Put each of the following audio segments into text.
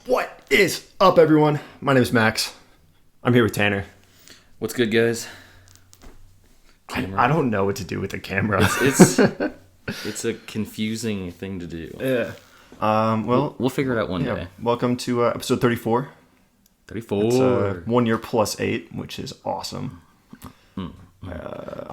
What is up, everyone? My name is Max. I'm here with Tanner. What's good, guys? I don't know what to do with the camera. It's a confusing thing to do. Yeah. We'll figure it out one day. Welcome to episode 34. 34. It's 1 year plus 8, which is awesome. I'm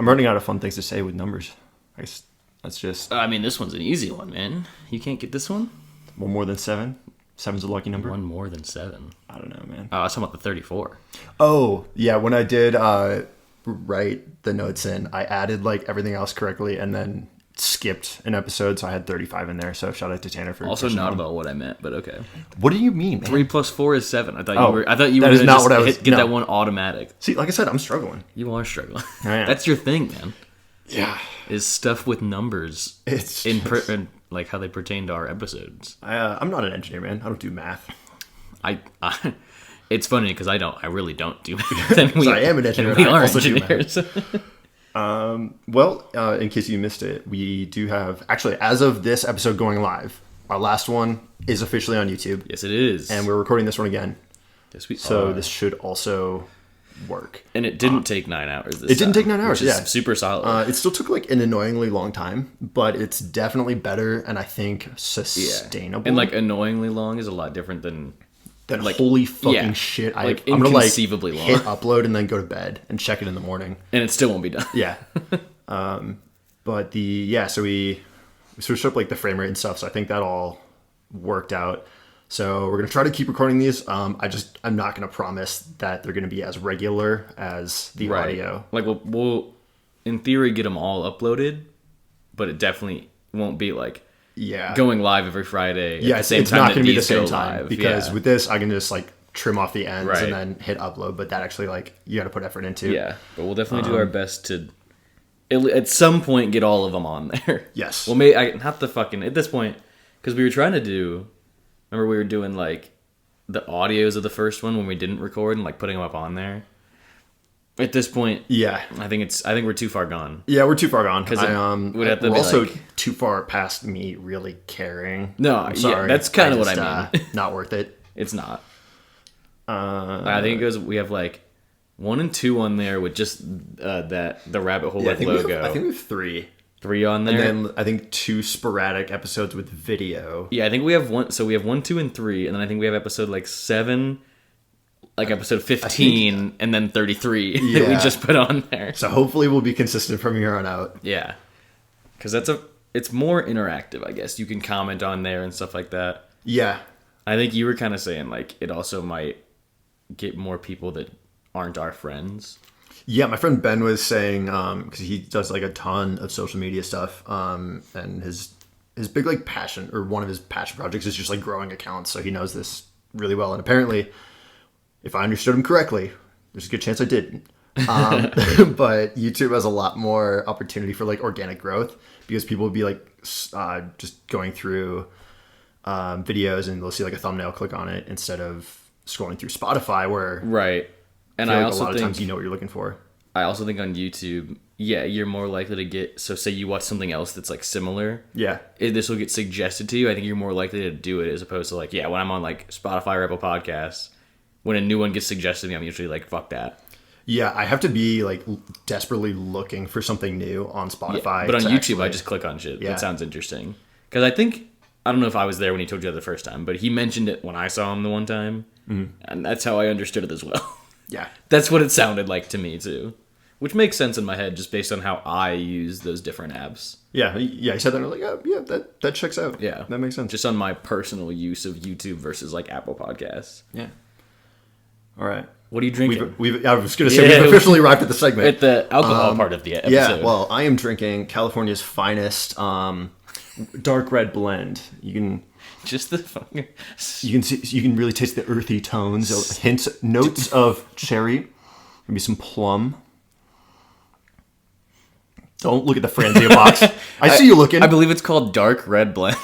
running out of fun things to say with numbers. I guess that's just... I mean, this one's an easy one, man. You can't get this one? 1 more than 7. 7's a lucky number. 1 more than 7. I don't know, man. Oh, I was talking about the 34. Oh, yeah. When I did write the notes in, I added like everything else correctly and then skipped an episode, so I had 35 in there. So shout out to Tanner for also not about what I meant, but okay. What do you mean, man? 3 plus 4 is 7. I thought that you were is gonna not just what I was- get no. that one automatic. See, like I said, I'm struggling. You are struggling. I am. That's your thing, man. Yeah. Is stuff with numbers It's in like how they pertain to our episodes. I'm not an engineer, man. I don't do math. I it's funny because I really don't do math. I am an engineer. We I are also do engineers. Well, in case you missed it, we do have, actually, as of this episode going live, our last one is officially on YouTube. Yes, it is. And we're recording this one again. Yes, we So are. this should also work. And it didn't take 9 hours this time. It didn't take 9 hours, which is yeah. super solid. It still took like an annoyingly long time, but it's definitely better and I think sustainable. And like annoyingly long is a lot different than like holy fucking yeah, shit. like I'm gonna like inconceivably long. hit upload and then go to bed and check it in the morning. And it still won't be done. Yeah. But so we switched up like the frame rate and stuff, so I think that all worked out. So we're gonna try to keep recording these. I'm not gonna promise that they're gonna be as regular as the audio. Like we'll in theory get them all uploaded, but it definitely won't be like going live every Friday at the same it's time not that gonna be the these same go time live. because Yeah. with this I can just like trim off the ends Right. and then hit upload, but that actually like you got to put effort into. Yeah, but we'll definitely do our best to at some point get all of them on there. Yes. Well, not the fucking at this point because we were trying to do. Remember we were doing like the audios of the first one when we didn't record and like putting them up on there. At this point, Yeah. I think we're too far gone. Yeah, we're too far gone. Because would have to we're be also like, too far past me really caring. No, I'm sorry. that's kind of what I mean. Not worth it. It's not. I think it goes. We have like 1 and 2 on there with just the rabbit hole I think logo. I think we have 3. 3 on there, And then I think 2 sporadic episodes with video. yeah, I think we have 1. So we have 1, 2, and 3, and then I think we have episode like 7, like episode 15, and then 33 that we Yeah. just put on there. So hopefully we'll be consistent from here on out. Yeah, because it's more interactive, I guess. You can comment on there and stuff like that. Yeah. I think you were kind of saying like it also might get more people that aren't our friends. Yeah, my friend Ben was saying, because he does like a ton of social media stuff, and his big like passion, or one of his passion projects is just like growing accounts, so he knows this really well. And apparently, if I understood him correctly, there's a good chance I didn't. But YouTube has a lot more opportunity for like organic growth because people would be like just going through videos and they'll see like a thumbnail, click on it instead of scrolling through Spotify where Right. And I feel I like also a lot think of times you know what you're looking for. I also think on YouTube, yeah, you're more likely to get. So say you watch something else that's like similar. Yeah. This will get suggested to you. I think you're more likely to do it as opposed to like, yeah, when I'm on like Spotify or Apple Podcasts, when a new one gets suggested to me, I'm usually like, fuck that. Yeah, I have to be like desperately looking for something new on Spotify. Yeah, but on to YouTube, actually- I just click on shit. Yeah. That sounds interesting. Because I think, I don't know if I was there when he told you that the first time, but he mentioned it when I saw him the one time. Mm-hmm. And that's how I understood it as well. Yeah. That's what it sounded like to me too. Which makes sense in my head just based on how I use those different apps. Yeah, he said that, and I was like, yeah, that checks out. Yeah. That makes sense. Just on my personal use of YouTube versus like Apple Podcasts. Yeah. All right. What are you drinking? I was going to say, we've officially arrived at the segment. At the alcohol part of the episode. Yeah, well, I am drinking California's finest dark red blend. You can Just the fucking... you can really taste the earthy tones, notes of cherry, maybe some plum. Don't look at the Franzia box. I see you looking. I believe it's called Dark Red Blend.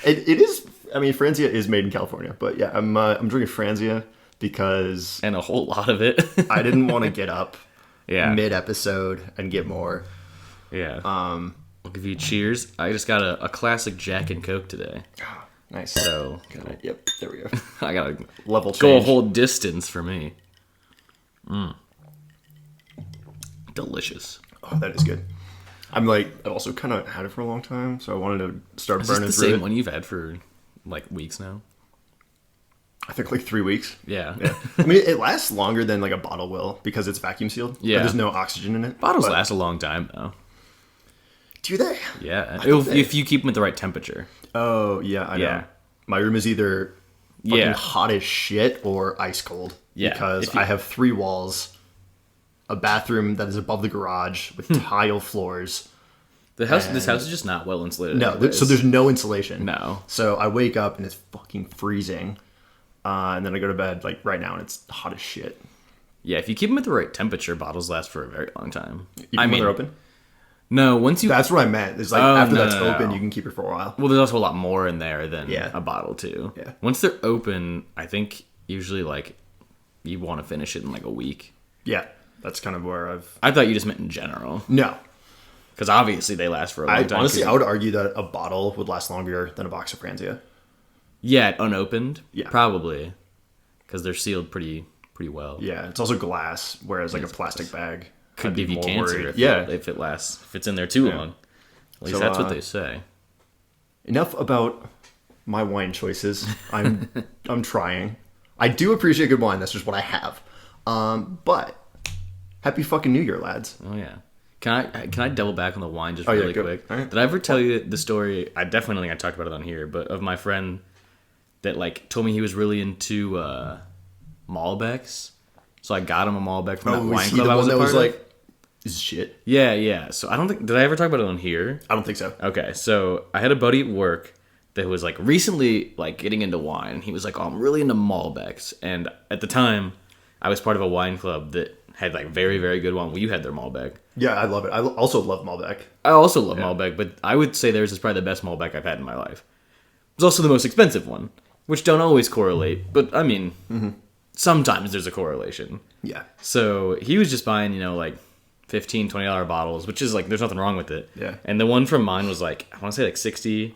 It is. I mean, Franzia is made in California, but yeah, I'm drinking Franzia because And a whole lot of it. I didn't want to get up Yeah. mid episode and get more. Yeah. I'll give you cheers. I just got a classic Jack and Coke today. Nice. So Yep. There we go. I gotta Level go a change. whole distance for me. Delicious. Oh, that is good. I've also kind of had it for a long time, so I wanted to start Is this burning the through same it. one you've had for like weeks now? I think like 3 weeks. Yeah. I mean, it lasts longer than like a bottle will because it's vacuum sealed. Yeah. But there's no oxygen in it. Bottles But last a long time though. do they? Yeah, thought if you keep them at the right temperature. Oh, yeah, I know. Yeah. My room is either fucking Yeah. hot as shit or ice cold. Yeah, Because if you- I have 3 walls, a bathroom that is above the garage with tile floors. This house is just not well insulated. No, anyways. so there's no insulation. No. So I wake up and it's fucking freezing. And then I go to bed like right now and it's hot as shit. Yeah, if you keep them at the right temperature, bottles last for a very long time. Even when they're open? No, once you That's what I meant. It's like Oh, after no, that's no, open, no. you can keep it for a while. well, there's also a lot more in there than Yeah. a bottle too. Yeah. Once they're open, I think usually like you want to finish it in like a week. Yeah, that's kind of where I've... I thought you just meant in general, No. because obviously they last for a long time. Honestly, 'cause- I would argue that a bottle would last longer than a box of Franzia. yeah, unopened. Yeah. Probably, because they're sealed pretty well. Yeah, it's also glass, whereas like a plastic bag Could I'd be give you more cancer worried. if it lasts, if it's in there too long. At least So, that's what they say. Enough about my wine choices. I'm trying. I do appreciate good wine. That's just what I have. But happy fucking New Year, lads. Oh yeah. Can I double back on the wine just Oh, yeah, really go. quick? All right. Did I ever tell you the story? I definitely don't think I talked about it on here, but of my friend that like told me he was really into Malbecs. So I got him a Malbec from that was wine he club the I was one a that was part of. like, this is shit? Yeah. So I don't think, did I ever talk about it on here? I don't think so. Okay, so I had a buddy at work that was like recently like getting into wine, and he was like, "Oh, I'm really into Malbecs." And at the time, I was part of a wine club that had like very, very good wine. Well, you had their Malbec. Yeah, I love it. I also love Malbec. I also love Malbec, but I would say theirs is probably the best Malbec I've had in my life. It's also the most expensive one, which don't always correlate, but I mean, sometimes there's a correlation. Yeah. So he was just buying, like $15, $20 bottles, which is like, there's nothing wrong with it. Yeah. And the one from mine was like, I want to say like 60.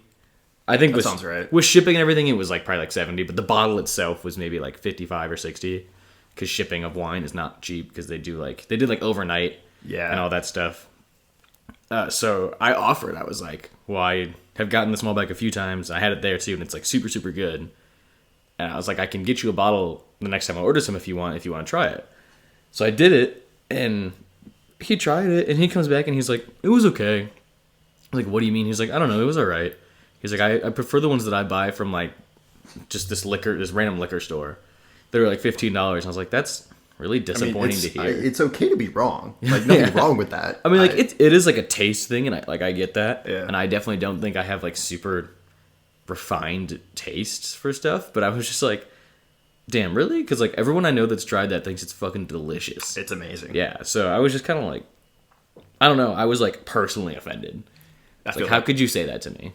I think That sounds right. With shipping and everything, it was like probably like 70, but the bottle itself was maybe like 55 or 60. Because shipping of wine is not cheap because they did like overnight and all that stuff. So I offered. I was like, well, I have gotten this Malbec a few times. I had it there too, and it's like super, super good. And I was like, I can get you a bottle the next time I order some if you want to try it. So I did it, and he tried it, and he comes back and he's like, it was okay. I was like, what do you mean? He's like, I don't know, it was all right. He's like, I prefer the ones that I buy from like just this random liquor store. They were like $15. I was like, that's really disappointing to hear. It's okay to be wrong. Like, nothing wrong with that. I mean, like, it is like a taste thing, and I get that. Yeah. And I definitely don't think I have like super refined tastes for stuff, but I was just like, damn, really? Because like everyone I know that's tried that thinks it's fucking delicious. It's amazing. Yeah, so I was just kind of like, I don't know, I was like personally offended. Like, how could you say that to me?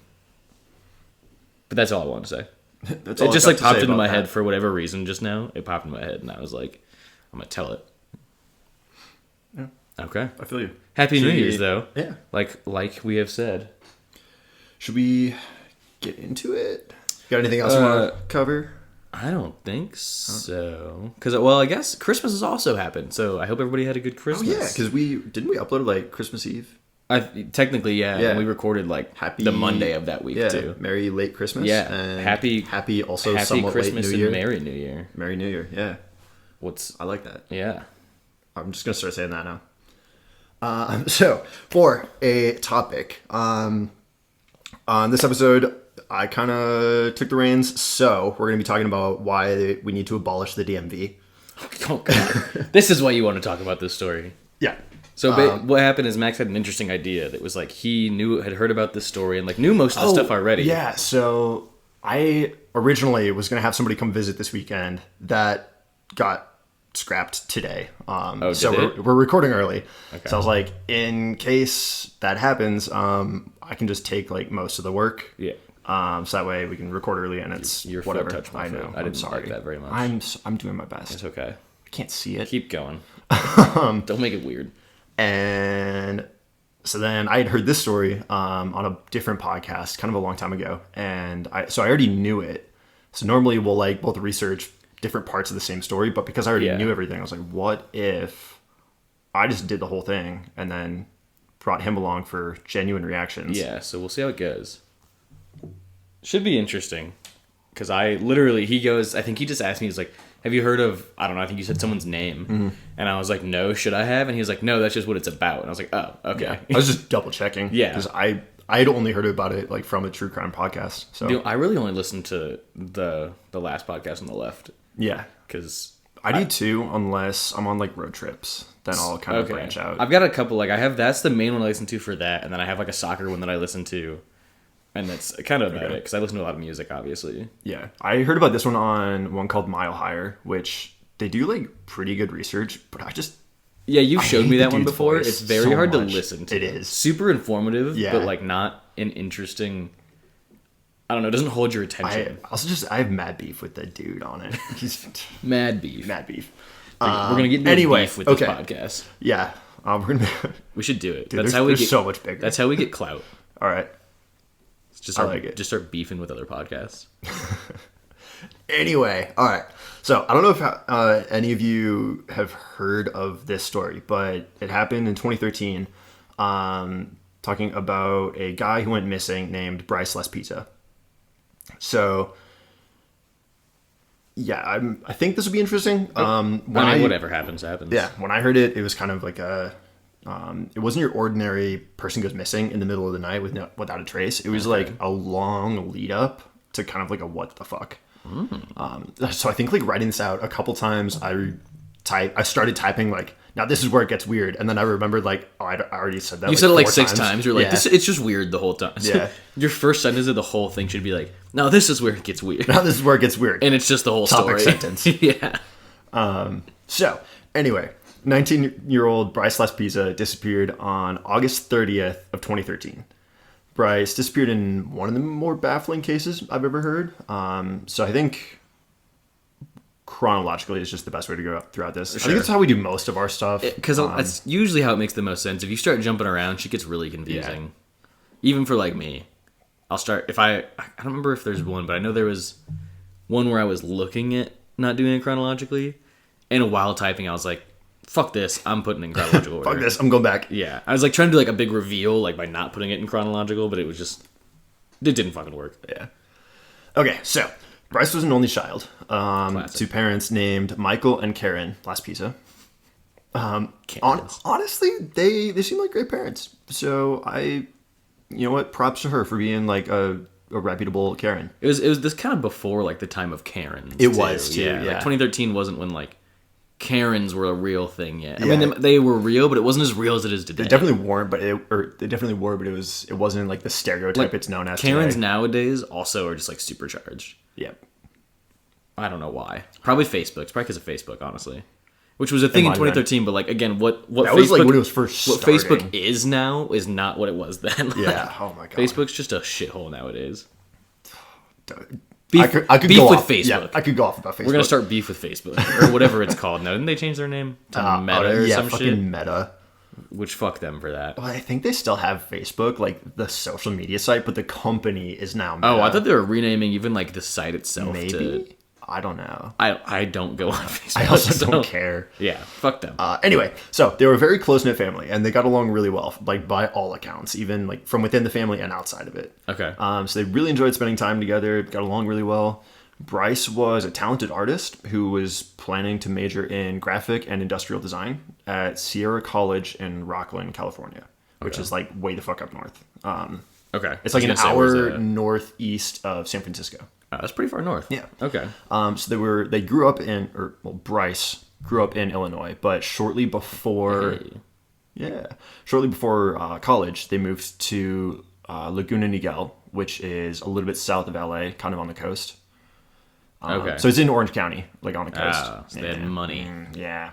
But that's all I wanted to say. That's all It just I've like got to popped say into about my that. head for whatever reason just now. It popped into my head, and I was like, I'm gonna tell it. Yeah. Okay. I feel you. Happy New Should we- Year's, though. Yeah. Like we have said. Should we get into it? Got anything else you want to cover? I don't think so. Because, well, I guess Christmas has also happened, so I hope everybody had a good Oh Christmas. yeah, because we upload like Christmas Eve. Technically, yeah. Yeah. And we recorded like Happy the Monday of that week Yeah, too. Merry late Christmas. Yeah, and happy also happy somewhat Christmas late New and Year. Merry New Year. Merry New Year. Yeah, What's I like that. yeah? I'm just gonna start saying that now. So for a topic, on this episode, I kind of took the reins. So we're gonna be talking about why we need to abolish the DMV. Oh God, this is why you want to talk about this story. Yeah. So what happened is Max had an interesting idea that was like he had heard about this story and like knew most of the stuff already. Yeah. So I originally was gonna have somebody come visit this weekend. That got scrapped today. So did it? we're recording early. Okay. So I was like, in case that happens, I can just take like most of the work. Yeah. So that way we can record early and it's Your foot whatever. touched my I foot. know. I didn't I'm sorry. like that very much. I'm doing my best. It's okay. I can't see it. Keep going. Don't make it weird. And So then I had heard this story on a different podcast kind of a long time ago. And I already knew it. So normally we'll like both research different parts of the same story. But because I already knew everything, I was like, what if I just did the whole thing and then brought him along for genuine reactions? Yeah, so we'll see how it goes. Should be interesting. Because he goes, I think he just asked me, he's like, have you heard of, I don't know, I think you said someone's name. Mm-hmm. And I was like, no, should I have? And he was like, no, that's just what it's about. And I was like, oh, okay. Yeah. I was just double checking. Yeah. Because I had only heard about it like from a true crime podcast. So Dude, I really only listened to the last podcast on the left. Yeah. Because I do too, unless I'm on like road trips. Then I'll kind of branch out. I've got a couple, like that's the main one I listen to for that. And then I have like a soccer one that I listen to. And that's kind of about it, because I listen to a lot of music, obviously. Yeah. I heard about this one on one called Mile Higher, which they do like pretty good research, but yeah, you showed me that one before. It's very hard to listen to. It is. Super informative, but like not an interesting, I don't know, it doesn't hold your attention. I have mad beef with that dude on it. He's Mad beef. We're going to get into beef with this podcast. Yeah. We should do it. Dude, that's how we get so much bigger. That's how we get clout. All right. Just start beefing with other podcasts. Anyway, all right. So I don't know if any of you have heard of this story, but it happened in 2013. Talking about a guy who went missing named Bryce Laspisa. So yeah, I think this would be interesting. Whatever happens. Yeah, when I heard it, it was kind of like it wasn't your ordinary person goes missing in the middle of the night without a trace. It was like a long lead up to kind of like a what the fuck. So I think like writing this out a couple times, I started typing like, now this is where it gets weird, and then I remembered like, oh, I already said that. You said it like 6 times. You're like, it's just weird the whole time. Yeah. Your first sentence of the whole thing should be like, no, this is where it gets weird. Now this is where it gets weird, and it's just the whole topic story. Sentence. Yeah. So anyway. 19-year-old Bryce Laspisa disappeared on August 30th of 2013. Bryce disappeared in one of the more baffling cases I've ever heard. So I think chronologically is just the best way to go throughout this. Sure. I think that's how we do most of our stuff. Because that's usually how it makes the most sense. If you start jumping around, shit gets really confusing. Yeah. Even for like me. I'll start, I don't remember if there's one, but I know there was one where I was looking at not doing it chronologically. And while typing, I was like, fuck this, I'm putting it in chronological order. Fuck this, I'm going back. Yeah. I was like trying to do like a big reveal like by not putting it in chronological, but it didn't fucking work. Yeah. Okay, so Bryce was an only child to parents named Michael and Karen Laspisa. Honestly, they seem like great parents. So you know what, props to her for being like a reputable Karen. It was this kind of before like the time of Karens. It was too, yeah. Like 2013 wasn't when like Karens were a real thing yet. I mean, they were real, but it wasn't as real as it is today. They definitely weren't, but it wasn't like the stereotype like, it's known as. Karens today. Nowadays also are just like supercharged. Yep. I don't know why. Probably Facebook. It's probably because of Facebook, honestly. Which was a thing in 2013, but like again, what that Facebook, was like when it was first what starting. Facebook is now is not what it was then. Like, yeah. Oh my god. Facebook's just a shithole nowadays. I could beef go with off. Facebook. Yeah, I could go off about Facebook. We're gonna start beef with Facebook or whatever it's called now. Didn't they change their name to Meta or some shit? Meta. Which fuck them for that. Well, I think they still have Facebook, like the social media site, but the company is now Meta. Oh, I thought they were renaming even like the site itself. Maybe. I don't know. I don't go on Facebook. I also don't care. Yeah, fuck them. Anyway, so they were a very close-knit family, and they got along really well, like by all accounts, even like from within the family and outside of it. Okay. So they really enjoyed spending time together, got along really well. Bryce was a talented artist who was planning to major in graphic and industrial design at Sierra College in Rocklin, California, which is like way the fuck up north. Okay. It's like an hour northeast of San Francisco. Oh, that's pretty far north. Yeah. Okay. So they grew up Bryce grew up in Illinois, but shortly before college, they moved to Laguna Niguel, which is a little bit south of LA, kind of on the coast. Okay. So it's in Orange County, like on the coast. So they had money. Yeah.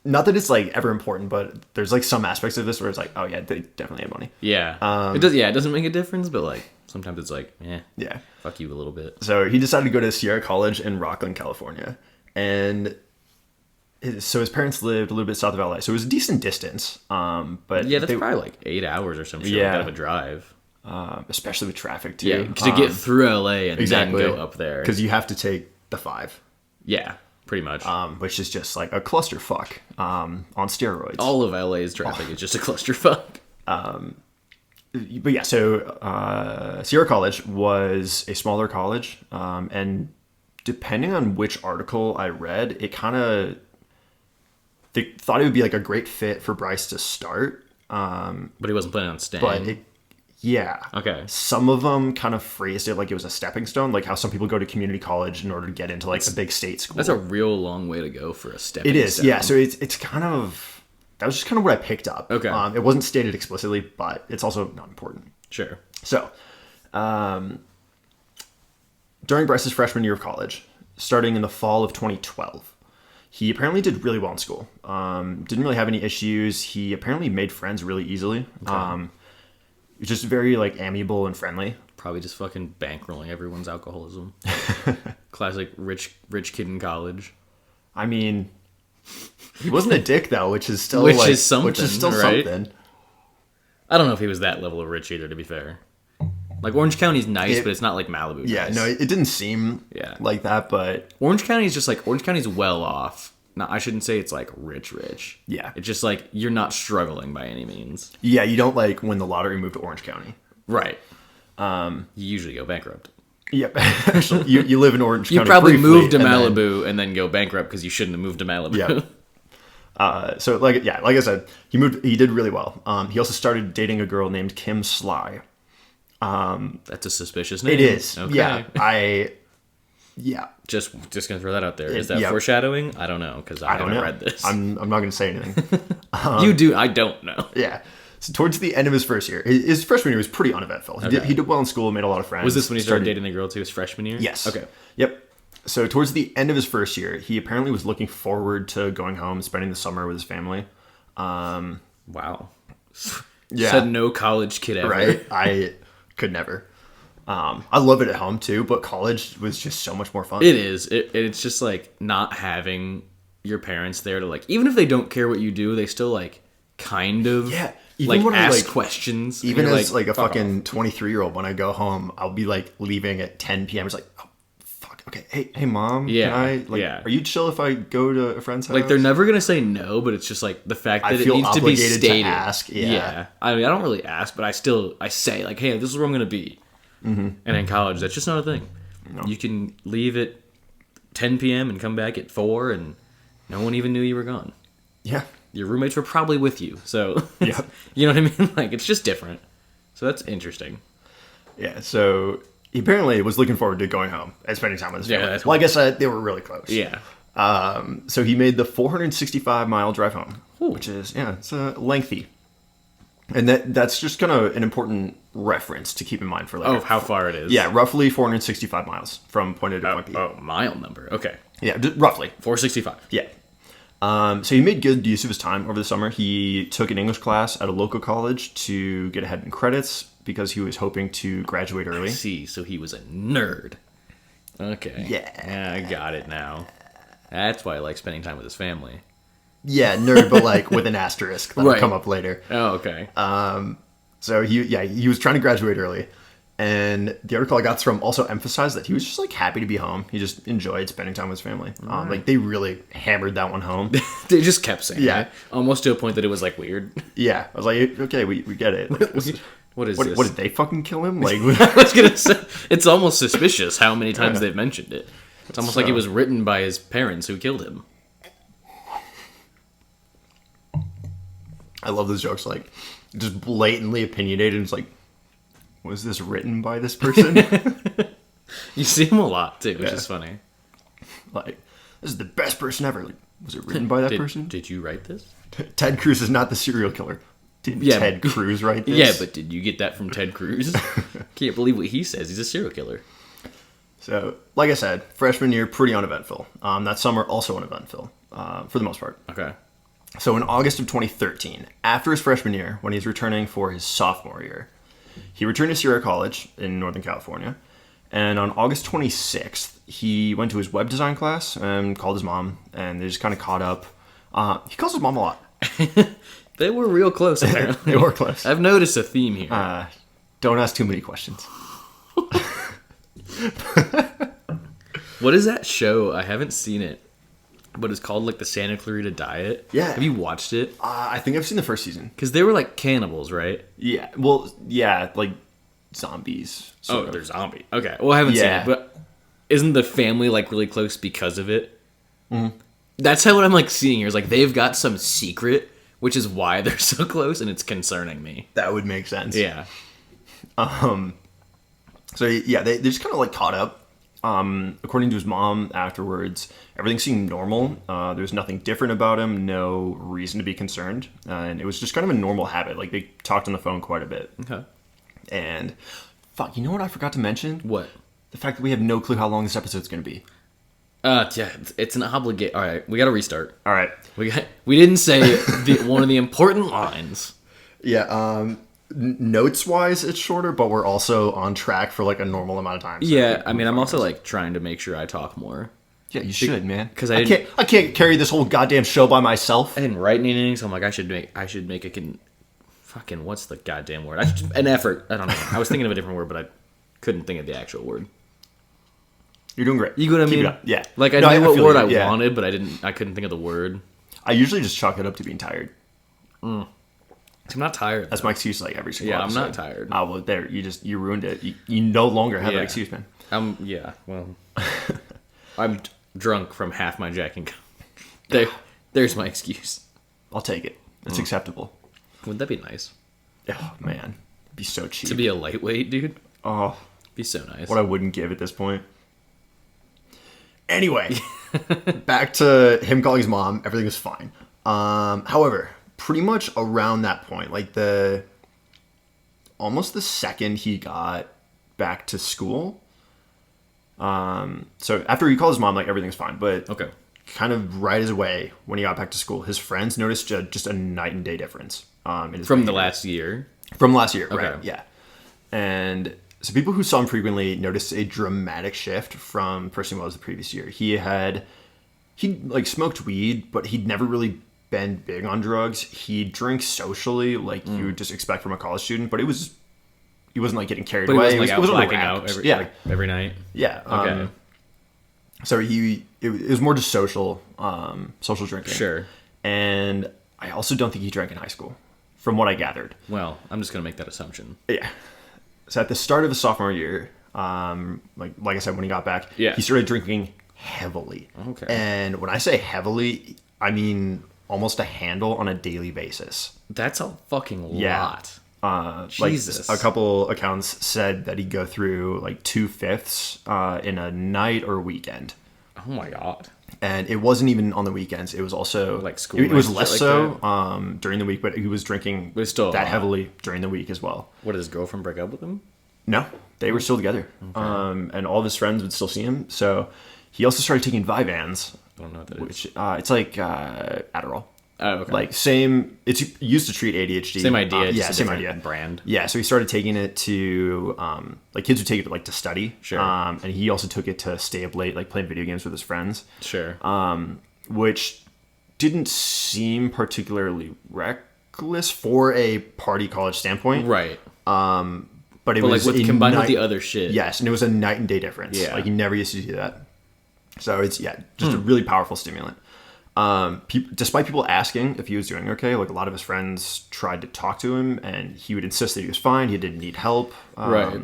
Not that it's like ever important, but there's like some aspects of this where it's like, oh yeah, they definitely have money. Yeah. It does. Yeah, it doesn't make a difference, but like sometimes it's like, yeah, fuck you a little bit. So he decided to go to Sierra College in Rocklin, California, and So his parents lived a little bit south of LA, so it was a decent distance. But Yeah, that's probably like 8 hours or some shit like that of a drive. Especially with traffic too. Yeah, to get through LA and then go up there. Because you have to take the 5. Yeah, pretty much. Which is just like a clusterfuck on steroids. All of LA's traffic is just a clusterfuck. But yeah, so Sierra College was a smaller college, and depending on which article I read, they thought it would be like a great fit for Bryce to start. But he wasn't planning on staying. But yeah. Okay. Some of them kind of phrased it like it was a stepping stone, like how some people go to community college in order to get into like a big state school. That's a real long way to go for a stepping stone. It is, yeah. So it's kind of, that was just kind of what I picked up. Okay. It wasn't stated explicitly, but it's also not important. Sure. So, during Bryce's freshman year of college, starting in the fall of 2012, he apparently did really well in school. Didn't really have any issues. He apparently made friends really easily. Okay. He was just very like amiable and friendly. Probably just fucking bankrolling everyone's alcoholism. Classic rich kid in college. I mean, he wasn't a dick though, which is still something. Right? Something. I don't know if he was that level of rich either, to be fair. Like, Orange County's nice, but it's not like Malibu. Yeah, nice. no, it didn't seem like that, but... Orange County's just like, Orange County's well off. No, I shouldn't say it's like rich. Yeah. It's just like, you're not struggling by any means. Yeah, you don't like win the lottery and move to Orange County. Right. You usually go bankrupt. Yep. Actually, you live in Orange County. You probably moved to Malibu and then go bankrupt because you shouldn't have moved to Malibu. Yeah. So like I said, he did really well. He also started dating a girl named Kim Sly. That's a suspicious name. It is. Okay. Yeah. Just gonna throw that out there. Is that foreshadowing? I don't know because I haven't read this. I'm not gonna say anything. You do. I don't know. Yeah. So towards the end of his first year, his freshman year was pretty uneventful. He did well in school, made a lot of friends. Was this when he started dating the girl too? His freshman year? Yes. Okay. Yep. So towards the end of his first year, he apparently was looking forward to going home, spending the summer with his family. Wow. Yeah. Said no college kid ever. Right? I could never. I love it at home too, but college was just so much more fun. It is. It's just like not having your parents there to like, even if they don't care what you do, they still like kind of even like ask questions. Even as like a fucking 23-year-old, when I go home, I'll be like leaving at 10 p.m. It's like, oh, fuck. Okay. Hey, mom. Can I, are you chill if I go to a friend's house? Like, they're never going to say no, but it's just like the fact that it needs to be stated. To ask. Yeah. I mean, I don't really ask, but I say like, hey, this is where I'm going to be. Mm-hmm. And in college, that's just not a thing. No. You can leave at 10 p.m. and come back at 4 and no one even knew you were gone. Yeah. Your roommates were probably with you. So, yeah. You know what I mean? Like, it's just different. So that's interesting. Yeah. So he apparently was looking forward to going home and spending time with his family. That's well, I guess they were really close. Yeah. So he made the 465-mile drive home, Ooh. which is, it's lengthy. And that's just kind of an important reference to keep in mind for later. Oh, how far it is. Yeah, roughly 465 miles from point A to point B. Oh, mile number. Okay. Yeah, roughly. 465. Yeah. So he made good use of his time over the summer. He took an English class at a local college to get ahead in credits because he was hoping to graduate early. I see, so he was a nerd. Okay. Yeah. I got it now. That's why I like spending time with his family. Yeah, nerd, but like with an asterisk that'll come up later. Oh, okay. So he was trying to graduate early, and the article I got from also emphasized that he was just like happy to be home. He just enjoyed spending time with his family. Right. Like they really hammered that one home. They just kept saying it, almost to a point that it was like weird. Yeah, I was like, okay, we get it. Like, what is this? What did they fucking kill him? Like I was gonna say, it's almost suspicious how many times they've mentioned it. It's almost like it was written by his parents who killed him. I love those jokes, like, just blatantly opinionated. It's like, was this written by this person? You see him a lot, too, which is funny. Like, this is the best person ever. Like, was it written by that person? Did you write this? Ted Cruz is not the serial killer. Did Ted Cruz write this? Yeah, but did you get that from Ted Cruz? Can't believe what he says. He's a serial killer. So, like I said, freshman year, pretty uneventful. That summer, also uneventful, for the most part. Okay. So in August of 2013, after his freshman year, when he's returning for his sophomore year, he returned to Sierra College in Northern California. And on August 26th, he went to his web design class and called his mom, and they just kind of caught up. He calls his mom a lot. They were real close, apparently. They were close. I've noticed a theme here. Don't ask too many questions. What is that show? I haven't seen it, but it's called like the Santa Clarita Diet. Yeah. Have you watched it? I think I've seen the first season. Because they were like cannibals, right? Yeah. Well, yeah, like zombies. Oh, they're zombie. Okay. Well, I haven't seen it, but isn't the family like really close because of it? Mm-hmm. That's how what I'm like seeing here is like they've got some secret, which is why they're so close, and it's concerning me. That would make sense. Yeah. So yeah, they just kind of like caught up. According to his mom afterwards, everything seemed normal. There's nothing different about him, no reason to be concerned. And it was just kind of a normal habit. Like they talked on the phone quite a bit. Okay. And fuck, you know what I forgot to mention? What? The fact that we have no clue how long this episode's going to be. Yeah, it's an obligation. All right, we got to restart. All right. We didn't say one of the important lines. Yeah, notes wise it's shorter, but we're also on track for like a normal amount of time. So yeah, I mean, I'm also like trying to make sure I talk more. Yeah, you should, man. Because I can't carry this whole goddamn show by myself. I didn't write anything, so I'm like, I should make a fucking what's the goddamn word? An effort. I don't know. I was thinking of a different word, but I couldn't think of the actual word. You're doing great. You know what I mean? Keep it up. Yeah. Like I knew what word I wanted, but I couldn't think of the word. I usually just chalk it up to being tired. I'm not tired. That's my excuse, like every single episode. I'm not tired. Oh well, there you ruined it. You no longer have that excuse, man. Well, I'm drunk from half my Jack and Coke. There's my excuse. I'll take it. It's acceptable. Wouldn't that be nice? Oh man, it'd be so cheap to be a lightweight, dude. Oh, be so nice. What I wouldn't give at this point. Anyway, back to him calling his mom. Everything was fine. However, pretty much around that point, like almost the second he got back to school. So after he called his mom, like everything's fine. But okay, kind of right away when he got back to school, his friends noticed just a night and day difference. In his from the last year. From last year, okay. Right? Yeah, and. So people who saw him frequently noticed a dramatic shift from the person he was the previous year. He like smoked weed, but he'd never really been big on drugs. He'd drink socially, like you would just expect from a college student, but he wasn't like getting carried away. He wasn't blacking out every night. Yeah. Okay. So it was more just social drinking. Sure. And I also don't think he drank in high school, from what I gathered. Well, I'm just gonna make that assumption. Yeah. So at the start of his sophomore year, like I said, when he got back, he started drinking heavily. Okay. And when I say heavily, I mean almost a handle on a daily basis. That's a fucking lot. Jesus. Like a couple accounts said that he'd go through like 2/5 in a night or weekend. Oh my God. And it wasn't even on the weekends. It was also like school. It was less so during the week, but he was drinking that heavily during the week as well. What, did his girlfriend break up with him? No, they were still together. Okay. And all of his friends would still see him. So he also started taking Vyvanse. I don't know what that is. It's like Adderall. Oh, okay. Like same. It's used to treat ADHD. Same idea. Same idea. Brand. Yeah. So he started taking it to like kids would take it like to study. Sure. And he also took it to stay up late, like playing video games with his friends. Sure. Which didn't seem particularly reckless for a party college standpoint. Right. But it was like combined with the other shit. Yes, and it was a night and day difference. Yeah. Like you never used to do that. So it's just a really powerful stimulant. Despite people asking if he was doing okay, like a lot of his friends tried to talk to him, and he would insist that he was fine. He didn't need help. Right.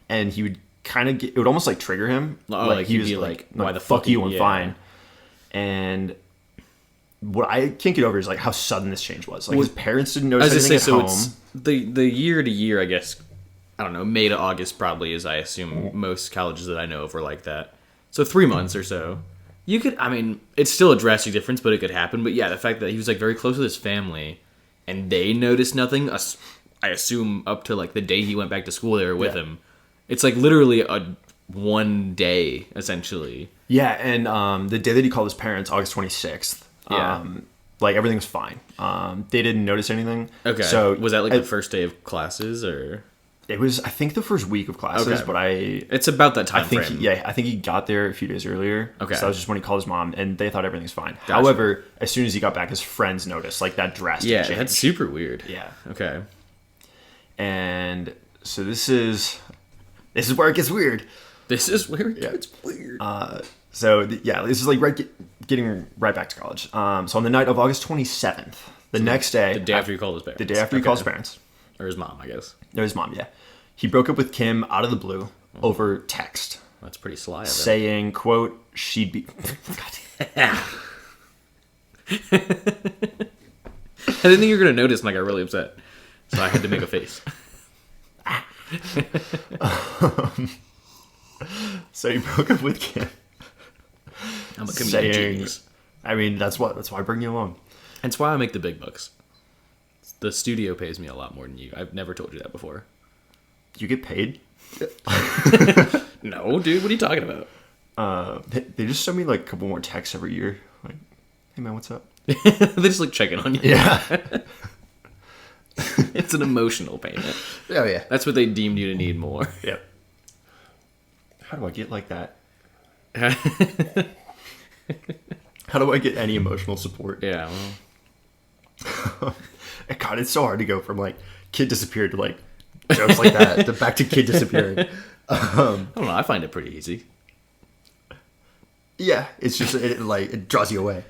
And he would kind of it would almost like trigger him. Oh, like he was like, why the fuck you? I'm fine. And what I can't get over is like how sudden this change was. Like his parents didn't notice anything at home. It's the year to year, I guess. I don't know, May to August probably is, I assume, most colleges that I know of were like that. So 3 months or so. You could, I mean, it's still a drastic difference, but it could happen. But yeah, the fact that he was like very close with his family and they noticed nothing, I assume up to like the day he went back to school, they were with him. It's like literally one day, essentially. Yeah, and the day that he called his parents, August 26th, like everything was fine. They didn't notice anything. Okay. So was that like the first day of classes or? It was, I think, the first week of classes, but it's about that time frame. I think he got there a few days earlier. Okay. So that was just when he called his mom, and they thought everything's fine. Gotcha. However, as soon as he got back, his friends noticed, like, that drastic change. Yeah, that's super weird. Yeah. Okay. And so this is where it gets weird. This is where it gets weird. This is, like, getting right back to college. So on the night of August 27th, the next day... The day after he called his parents. The day after he called his parents. Or his mom, I guess. Or his mom, yeah. He broke up with Kim out of the blue over text. That's pretty sly of him. Saying, quote, she'd be... I didn't think you were going to notice, and I got really upset. So I had to make a face. So he broke up with Kim. I'm a comedian genius. I mean, that's why I bring you along. That's why I make the big bucks. The studio pays me a lot more than you. I've never told you that before. You get paid? No, dude. What are you talking about? They just send me like a couple more texts every year. Like, hey man, what's up? They just like checking on you. Yeah. It's an emotional payment. Oh yeah. That's what they deemed you to need more. Yep. How do I get like that? How do I get any emotional support? Yeah. Well. God, it's so hard to go from like kid disappeared to like jokes like that to back to kid disappearing. I don't know. I find it pretty easy. Yeah, it's just it draws you away.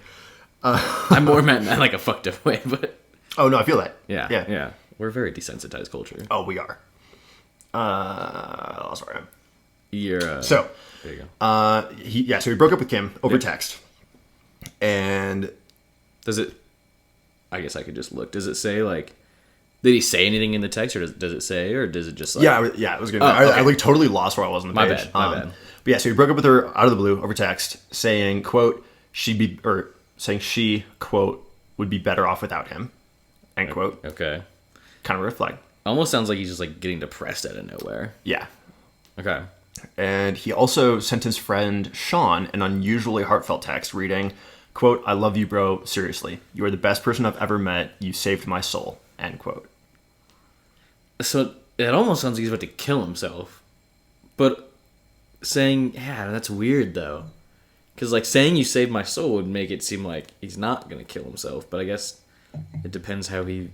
I more meant that like a fucked up way, but oh no, I feel that. Yeah. We're a very desensitized culture. Oh, we are. I lost where I am. So there you go. So he broke up with Kim over text, and does it? I guess I could just look. Does it say like? Did he say anything in the text, or does it say, or does it just like? Yeah, it was good. I like totally lost where I was on the page. My bad. But yeah, so he broke up with her out of the blue over text, saying, quote, saying she, quote, would be better off without him, end quote. Okay. Kind of a red flag. Almost sounds like he's just like getting depressed out of nowhere. Yeah. Okay. And he also sent his friend Sean an unusually heartfelt text reading, quote, I love you, bro. Seriously. You are the best person I've ever met. You saved my soul, end quote. So it almost sounds like he's about to kill himself. But saying, yeah, that's weird though. Because like saying you saved my soul would make it seem like he's not going to kill himself. But I guess it depends how the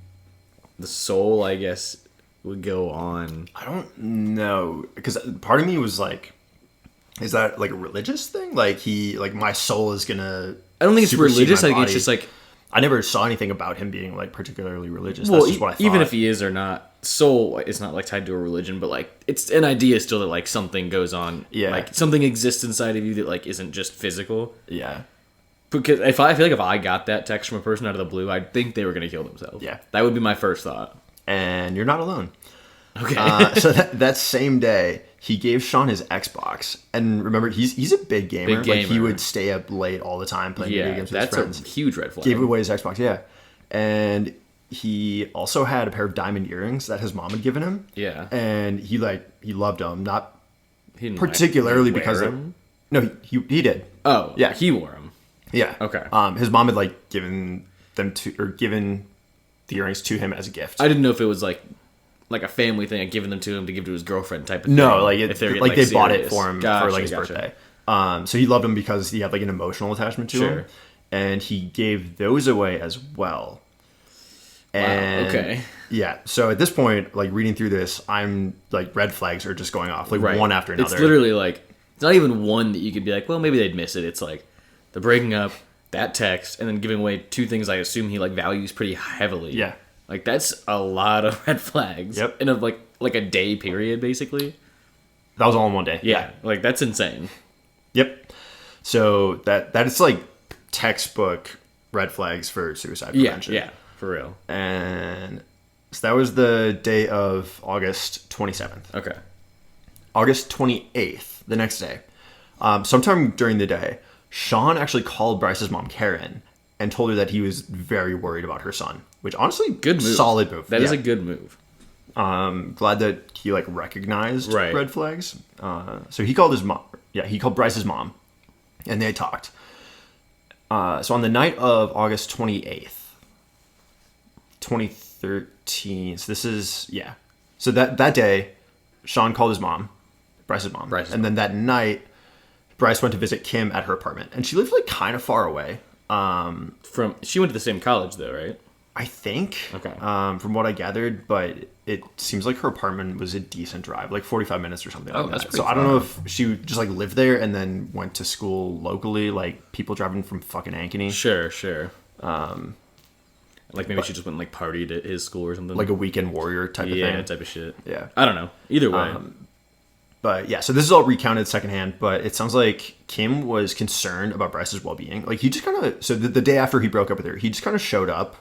soul, I guess, would go on. I don't know. Because part of me was like, is that like a religious thing? Like my soul is going to... I don't think it's religious. I think it's just like... I never saw anything about him being like particularly religious. Well, that's just what I thought. Even if he is or not, soul is not like tied to a religion, but like it's an idea still that like something goes on. Yeah. Like something exists inside of you that like isn't just physical. Yeah. Because I feel like if I got that text from a person out of the blue, I'd think they were going to kill themselves. Yeah. That would be my first thought. And you're not alone. Okay. So that same day, he gave Sean his Xbox, and remember, he's a big gamer. Big gamer. Like he would stay up late all the time playing video games with his friends. That's a huge red flag. Gave away his Xbox, yeah. And he also had a pair of diamond earrings that his mom had given him. Yeah. And he loved them, not he didn't particularly wear because them? he did. Oh, yeah, he wore them. Yeah. Okay. His mom had like given the earrings to him as a gift. I didn't know if it was like a family thing, like giving them to him to give to his girlfriend type of thing. No, like they serious. bought it for him for like his birthday. So he loved them because he had like an emotional attachment to him, and he gave those away as well. And, wow. Okay. Yeah. So at this point, like reading through this, I'm like red flags are just going off like one after another. It's literally like it's not even one that you could be like, well, maybe they'd miss it. It's like the breaking up, that text, and then giving away two things I assume he like values pretty heavily. Yeah. Like that's a lot of red flags. Yep. In a like a day period, basically. That was all in one day. Yeah. Like that's insane. Yep. So that is like textbook red flags for suicide prevention. Yeah, for real. And so that was the day of August 27th. Okay. August 28th, the next day. Sometime during the day, Sean actually called Bryce's mom, Karen, and told her that he was very worried about her son. Which honestly, good move. Solid move. That is a good move. Glad that he like recognized right. red flags. So he called his mom. Yeah, he called Bryce's mom, and they talked. So on the night of August 28th, 2013. So this is So that day, Sean called his mom, Bryce's mom. Then that night, Bryce went to visit Kim at her apartment. And she lived like kind of far away. She went to the same college though, right? I think. Okay. From what I gathered, but it seems like her apartment was a decent drive, like 45 minutes or something like that. That's pretty so far. I don't know if she just like lived there and then went to school locally, like people driving from fucking Ankeny. Sure. Like maybe she just went and like partied at his school or something. Like a weekend warrior type of thing. Yeah, type of shit. Yeah. I don't know. Either way. But yeah, so this is all recounted secondhand, but it sounds like Kim was concerned about Bryce's well-being. Like he just kind of, so the day after he broke up with her, he just kind of showed up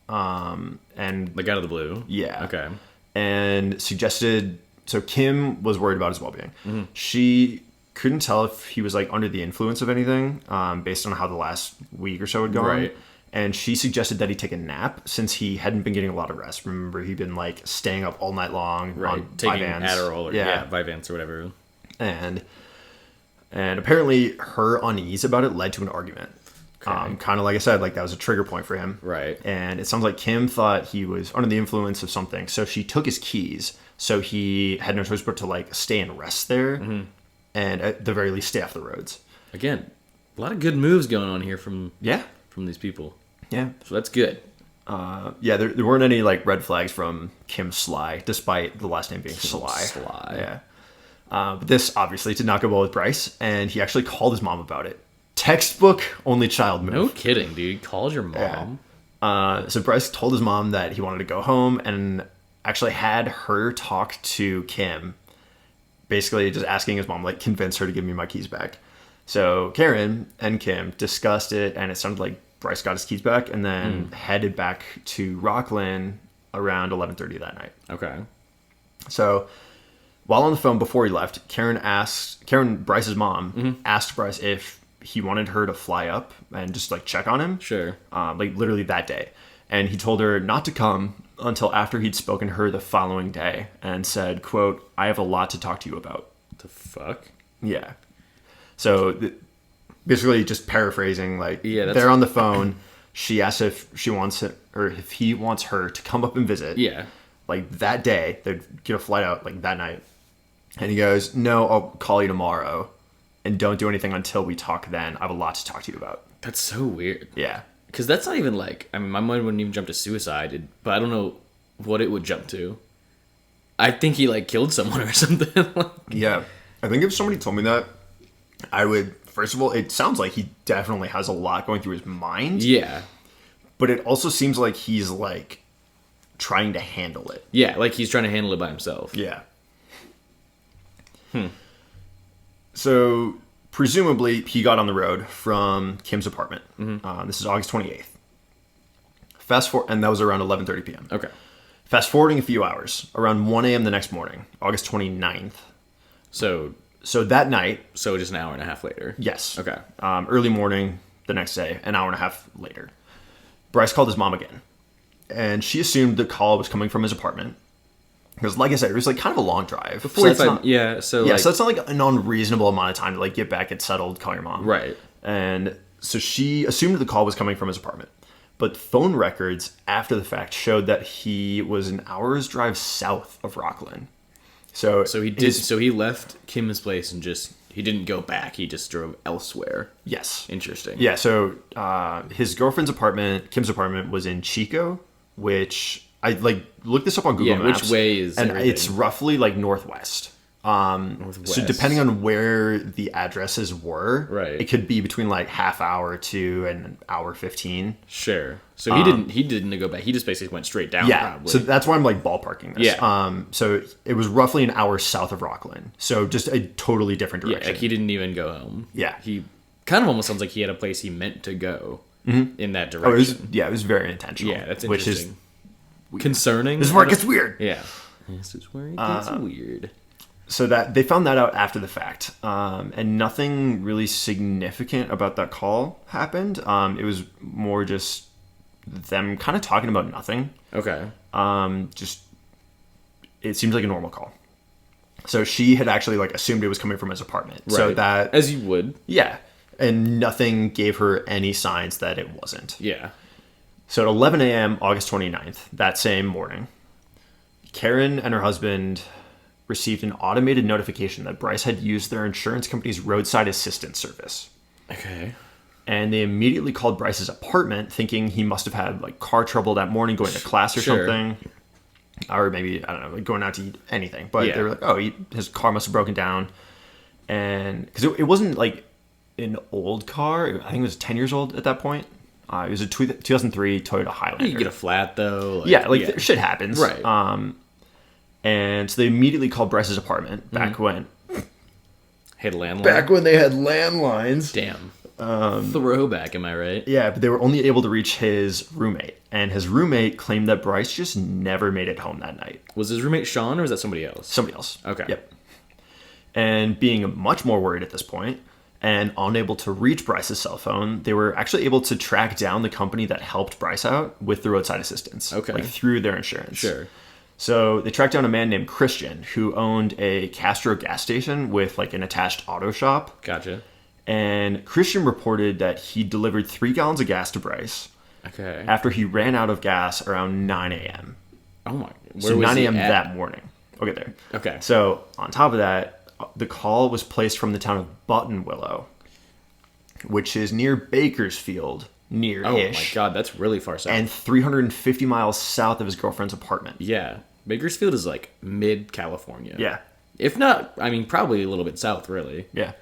and like out of the blue. Yeah. Okay. And suggested, so Kim was worried about his well-being. Mm-hmm. She couldn't tell if he was like under the influence of anything based on how the last week or so had gone. Right. And she suggested that he take a nap since he hadn't been getting a lot of rest. Remember, he'd been like staying up all night long on taking Vyvanse. Adderall or Vyvanse or whatever. And apparently her unease about it led to an argument. Okay. Kind of like I said, like that was a trigger point for him. Right. And it sounds like Kim thought he was under the influence of something. So she took his keys. So he had no choice but to like stay and rest there. Mm-hmm. And at the very least, stay off the roads. Again, a lot of good moves going on here from these people. Yeah. So that's good. There weren't any like red flags from Kim Sly, despite the last name being Sly. Yeah. But this obviously did not go well with Bryce, and he actually called his mom about it. Textbook only child move. No kidding, dude. Called your mom. Yeah. So Bryce told his mom that he wanted to go home and actually had her talk to Kim, basically just asking his mom, like, convince her to give me my keys back. So Karen and Kim discussed it, and it sounded like Bryce got his keys back and then headed back to Rockland around 11:30 that night. Okay. So while on the phone before he left, Karen, Bryce's mom, asked Bryce if he wanted her to fly up and just like check on him. Sure. Like literally that day. And he told her not to come until after he'd spoken to her the following day and said, quote, "I have a lot to talk to you about." The fuck? Yeah. So basically just paraphrasing, like they're on the phone. She asks if she wants it or if he wants her to come up and visit. Yeah. Like that day, they'd get a flight out like that night. And he goes, "No, I'll call you tomorrow. And don't do anything until we talk then. I have a lot to talk to you about." That's so weird. Yeah. Because that's not even like, I mean, my mind wouldn't even jump to suicide, but I don't know what it would jump to. I think he like killed someone or something. Yeah. I think if somebody told me that, I would, first of all, it sounds like he definitely has a lot going through his mind. Yeah. But it also seems like he's like trying to handle it. Yeah, like he's trying to handle it by himself. Yeah. So presumably he got on the road from Kim's apartment. Mm-hmm. This is August 28th. Fast forward, and that was around 11:30 p.m. Okay. Fast forwarding a few hours, around 1 a.m. the next morning, August 29th. So that night. So just an hour and a half later. Yes. Okay. Early morning the next day, an hour and a half later, Bryce called his mom again, and she assumed the call was coming from his apartment. Because, like I said, it was like kind of a long drive. So that's not like an unreasonable amount of time to like get back, get settled, call your mom. Right. And so she assumed the call was coming from his apartment. But phone records after the fact showed that he was an hour's drive south of Rockland. So he left Kim's place and he didn't go back. He just drove elsewhere. Yes. Interesting. Yeah. So his girlfriend's apartment, Kim's apartment, was in Chico, which I like looked this up on Google Maps. Which way is and everything? It's roughly like northwest. Northwest. So depending on where the addresses were, right, it could be between like half hour to an hour 15. Sure. So he didn't go back. He just basically went straight down. Yeah. Probably. So that's why I'm like ballparking this. Yeah. So it was roughly an hour south of Rockland. So just a totally different direction. Yeah. Like he didn't even go home. Yeah. He kind of almost sounds like he had a place he meant to go in that direction. It was very intentional. Yeah. That's interesting. Which is weird. Concerning. This is where it gets weird. Yeah. This is where it gets weird. So that they found that out after the fact, and nothing really significant about that call happened. It was more just them kind of talking about nothing. Okay. Just it seems like a normal call. So she had actually like assumed it was coming from his apartment. Right. So that, as you would. Yeah, and nothing gave her any signs that it wasn't. Yeah. So at 11 a.m. August 29th, that same morning, Karen and her husband received an automated notification that Bryce had used their insurance company's roadside assistance service. Okay. And they immediately called Bryce's apartment, thinking he must have had like car trouble that morning, going to class or something, or maybe, I don't know, like going out to eat, anything. But they were like, oh, his car must have broken down, and because it wasn't like an old car. I think it was 10 years old at that point. It was a 2003 Toyota Highlander. You get a flat though. Shit happens. Right. And so they immediately called Bryce's apartment back when. Had landline. Back when they had landlines. Damn. Throwback, am I right? Yeah, but they were only able to reach his roommate, and his roommate claimed that Bryce just never made it home that night. Was his roommate Sean, or was that somebody else? Somebody else. Okay. Yep. And being much more worried at this point, and unable to reach Bryce's cell phone, they were actually able to track down the company that helped Bryce out with the roadside assistance. Okay. Like through their insurance. Sure. So they tracked down a man named Christian who owned a Castro gas station with like an attached auto shop. Gotcha. And Christian reported that he delivered 3 gallons of gas to Bryce. Okay. After he ran out of gas around 9 a.m. Oh my. So 9 a.m. that morning. I'll get there. Okay. So on top of that, the call was placed from the town of Buttonwillow, which is near Bakersfield, near-ish. Oh my god, that's really far south. And 350 miles south of his girlfriend's apartment. Yeah. Bakersfield is like mid-California. Yeah. If not, I mean, probably a little bit south, really. Yeah.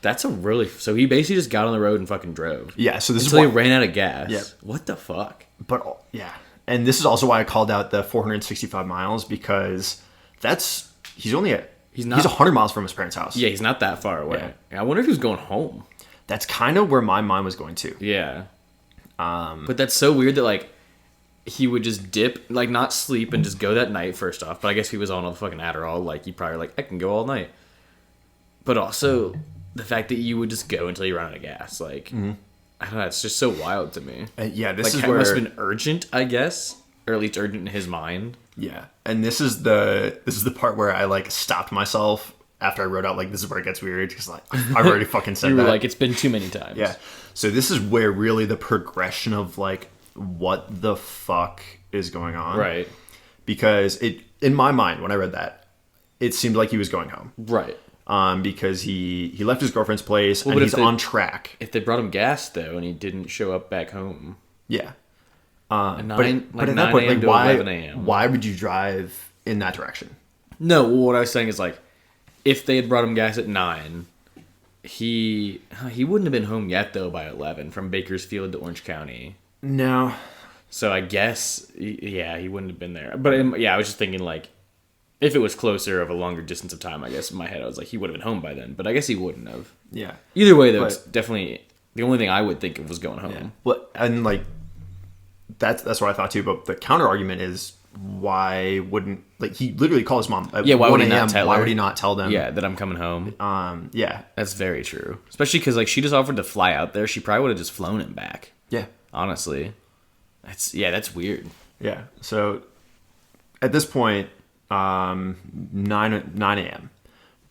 That's a really... So he basically just got on the road and fucking drove. Yeah, so this until is he ran out of gas. Yeah. What the fuck? But, yeah. And this is also why I called out the 465 miles, because that's... He's 100 miles from his parents' house. Yeah, he's not that far away. Yeah. I wonder if he was going home. That's kind of where my mind was going to. Yeah. But that's so weird that, like, he would just dip, like, not sleep and just go that night, first off. But I guess if he was on a fucking Adderall, like, he probably, like, I can go all night. But also, the fact that you would just go until you run out of gas, like, I don't know, it's just so wild to me. Yeah, this like, is where... it must have been urgent, I guess. Or at least urgent in his mind. Yeah. And this is the part where I, like, stopped myself after I wrote out, like, this is where it gets weird, because, like, I've already fucking said that. You were like, it's been too many times. Yeah. So this is where really the progression of, like, what the fuck is going on. Right. Because in my mind, when I read that, it seemed like he was going home. Right. Because he left his girlfriend's place, and he's on track. If they brought him gas, though, and he didn't show up back home. Yeah. But at that point, like, why 11 a.m. Why would you drive in that direction? No, what I was saying is, like, if they had brought him gas at 9, he wouldn't have been home yet, though, by 11 from Bakersfield to Orange County. No. So I guess, yeah, he wouldn't have been there. But, I was just thinking, like, if it was closer of a longer distance of time, I guess in my head I was like, he would have been home by then. But I guess he wouldn't have. Yeah. Either way, though, it's definitely the only thing I would think of was going home. Yeah. Well, and, like, that's what I thought, too. But the counter argument is, why wouldn't, like, he literally called his mom at 1 a.m. Why would he not tell them? Yeah, that I'm coming home. Yeah. That's very true. Especially because, like, she just offered to fly out there. She probably would have just flown him back. Yeah. Honestly. That's weird. Yeah. So, at this point, 9 a.m.,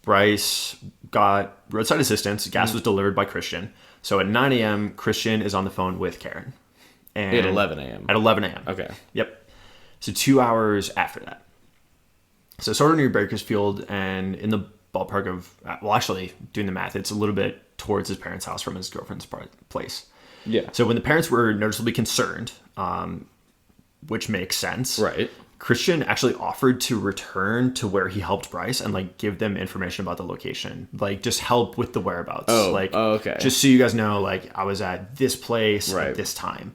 Bryce got roadside assistance. Gas was delivered by Christian. So, at 9 a.m., Christian is on the phone with Karen. And at 11 a.m. At 11 a.m. Okay. Yep. So 2 hours after that. So sort of near Bakersfield and in the ballpark of, well, actually, doing the math, it's a little bit towards his parents' house from his girlfriend's place. Yeah. So when the parents were noticeably concerned, which makes sense. Right. Christian actually offered to return to where he helped Bryce and, like, give them information about the location. Like, just help with the whereabouts. Okay. Just so you guys know, like, I was at this place at this time.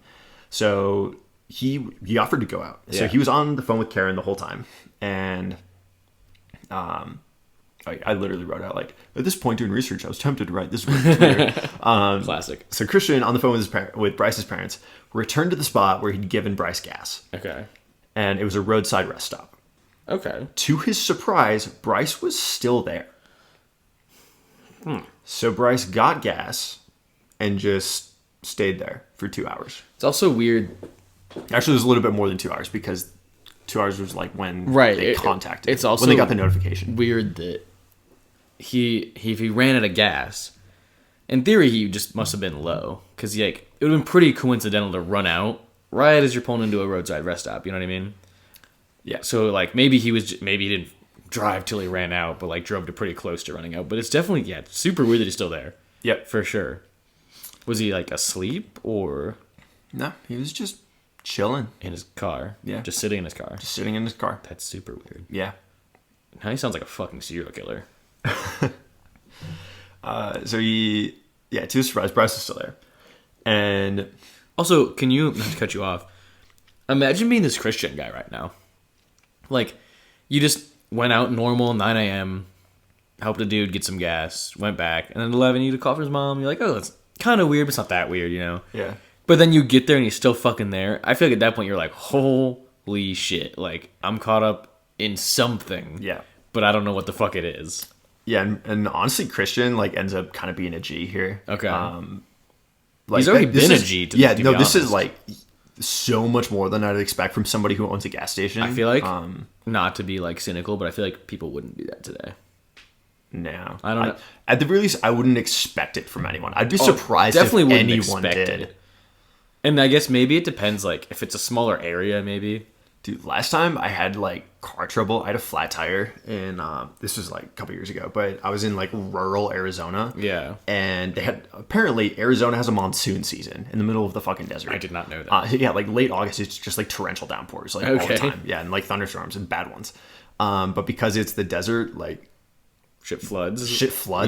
So he offered to go out. So he was on the phone with Karen the whole time. And I literally wrote out, like, at this point doing research, I was tempted to write this one. Classic. So Christian, on the phone with Bryce's parents, returned to the spot where he'd given Bryce gas. Okay. And it was a roadside rest stop. Okay. To his surprise, Bryce was still there. So Bryce got gas and just stayed there for 2 hours. It's also weird. Actually, it was a little bit more than 2 hours because 2 hours was like when they contacted him. It's also when they got the notification. Weird that if he ran out of gas, in theory he just must have been low, because like it would have been pretty coincidental to run out right as you're pulling into a roadside rest stop. You know what I mean? Yeah. So like maybe he didn't drive till he ran out, but like drove to pretty close to running out. But it's definitely it's super weird that he's still there. Yep. For sure. Was he like asleep or? No, he was just chilling in his car. Yeah. Just sitting in his car. Just sitting in his car. That's super weird. Yeah. Now he sounds like a fucking serial killer. So to his surprise, Bryce is still there. And also, can you, not to cut you off, imagine being this Christian guy right now. Like, you just went out normal, 9 a.m., helped a dude get some gas, went back, and then 11, you call for his mom. You're like, oh, that's kind of weird, but it's not that weird, you know? Yeah. But then you get there and he's still fucking there. I feel like at that point you're like, holy shit. Like, I'm caught up in something. Yeah. But I don't know what the fuck it is. Yeah, and honestly, Christian like ends up kind of being a G here. Okay. Like, he's already been a G. This is like so much more than I'd expect from somebody who owns a gas station. I feel like not to be like cynical, but I feel like people wouldn't do that today. No, I don't know. At the very least, I wouldn't expect it from anyone. I'd be surprised if anyone did. It. And I guess maybe it depends. Like if it's a smaller area, maybe. Dude, last time I had like car trouble. I had a flat tire, and this was like a couple years ago. But I was in like rural Arizona. Yeah. And they had apparently Arizona has a monsoon season in the middle of the fucking desert. I did not know that. Yeah, like late August, it's just like torrential downpours, like all the time. Yeah, and like thunderstorms and bad ones. But because it's the desert, like shit floods.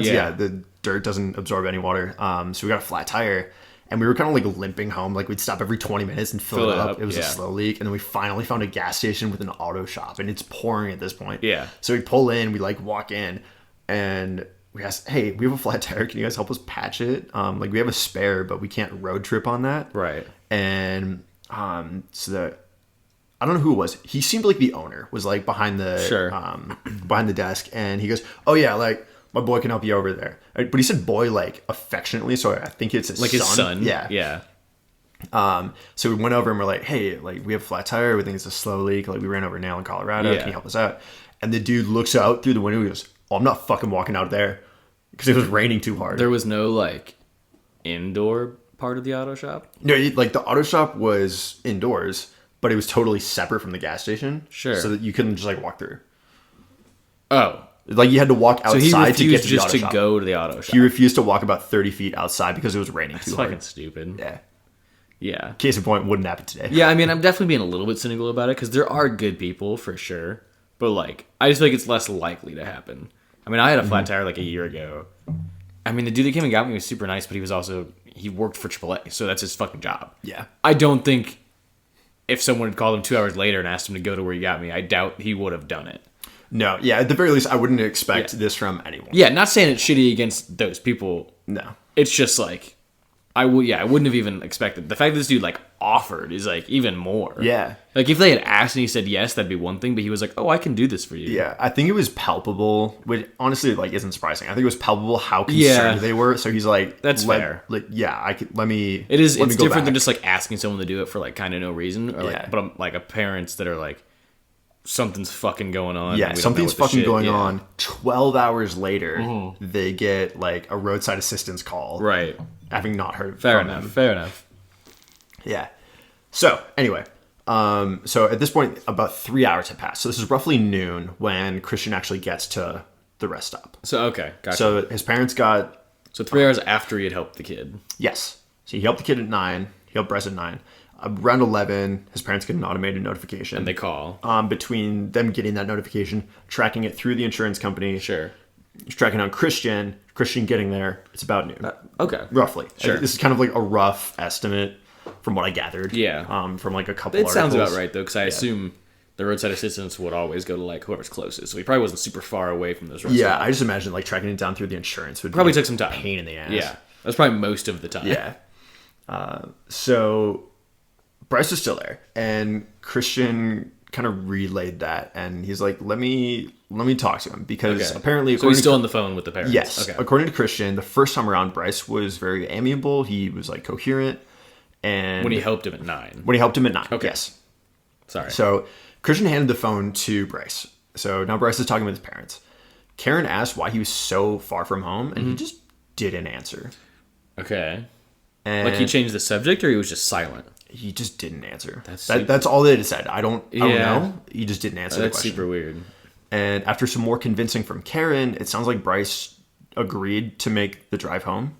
Yeah, the dirt doesn't absorb any water. So we got a flat tire. And we were kind of like limping home. Like we'd stop every 20 minutes and fill it up. It was a slow leak. And then we finally found a gas station with an auto shop. And it's pouring at this point. Yeah. So we pull in, we like walk in and we ask, hey, we have a flat tire. Can you guys help us patch it? Like we have a spare, but we can't road trip on that. Right. And I don't know who it was. He seemed like the owner was like behind the desk. And he goes, oh yeah, like my boy can help you over there. But he said boy like affectionately, so I think it's his son. His son. Yeah. Yeah. So we went over and we're like, hey, like we have a flat tire. We think it's a slow leak. Like we ran over a nail in Colorado. Yeah. Can you help us out? And the dude looks out through the window. He goes, oh, I'm not fucking walking out there because it was raining too hard. There was no like indoor part of the auto shop? No, like the auto shop was indoors, but it was totally separate from the gas station. Sure. So that you couldn't just like walk through. Oh. Like you had to walk outside to get to the auto shop. So he refused just to go to the auto shop. He refused to walk about 30 feet outside because it was raining too hard. That's fucking stupid. Yeah. Yeah. Case in point, wouldn't happen today. Yeah, I mean, I'm definitely being a little bit cynical about it because there are good people for sure. But like, I just feel like it's less likely to happen. I mean, I had a flat tire like a year ago. I mean, the dude that came and got me was super nice, but he worked for AAA, so that's his fucking job. Yeah. I don't think if someone had called him 2 hours later and asked him to go to where he got me, I doubt he would have done it. No, yeah, at the very least, I wouldn't expect this from anyone. Yeah, not saying it's shitty against those people. No. It's just like, I wouldn't have even expected. The fact that this dude like offered is like even more. Yeah. Like if they had asked and he said yes, that'd be one thing, but he was like, oh, I can do this for you. Yeah, I think it was palpable, which honestly like isn't surprising. I think it was palpable how concerned they were. So he's like, that's fair. Like, yeah, I could, it's different than just like asking someone to do it for like kind of no reason. Or like, but like a parents that are like, something's fucking going on. Yeah, something's fucking going on. 12 hours later, they get like a roadside assistance call. Right. Having not heard Fair from enough. them. Fair enough. Yeah. So anyway, so at this point, about 3 hours have passed. So this is roughly noon when Christian actually gets to the rest stop. So, okay. Gotcha. So his parents got... So 3 hours after he had helped the kid. Yes. So he helped the kid at 9. He helped Bryce at 9. Around 11, his parents get an automated notification. And they call. Between them getting that notification, tracking it through the insurance company. Sure. Tracking on Christian getting there, it's about noon. Okay. Roughly. Sure. This is kind of like a rough estimate from what I gathered. Yeah. From like a couple It articles. sounds about right, though, because I assume the roadside assistance would always go to like whoever's closest. So he probably wasn't super far away from those roadside. Yeah, I just imagine like tracking it down through the insurance would probably be took some time. Pain in the ass. Yeah. That's probably most of the time. Yeah. So Bryce is still there, and Christian kind of relayed that, and he's like, let me talk to him, because apparently... So he's still on the phone with the parents. Yes. Okay. According to Christian, the first time around, Bryce was very amiable. He was like coherent. And when he helped him at 9. When he helped him at 9. Okay. Yes. Sorry. So Christian handed the phone to Bryce. So now Bryce is talking with his parents. Karen asked why he was so far from home, and he just didn't answer. Okay. And like he changed the subject, or he was just silent? He just didn't answer. That's all that it said. I don't know. He just didn't answer the question. That's super weird. And after some more convincing from Karen, it sounds like Bryce agreed to make the drive home.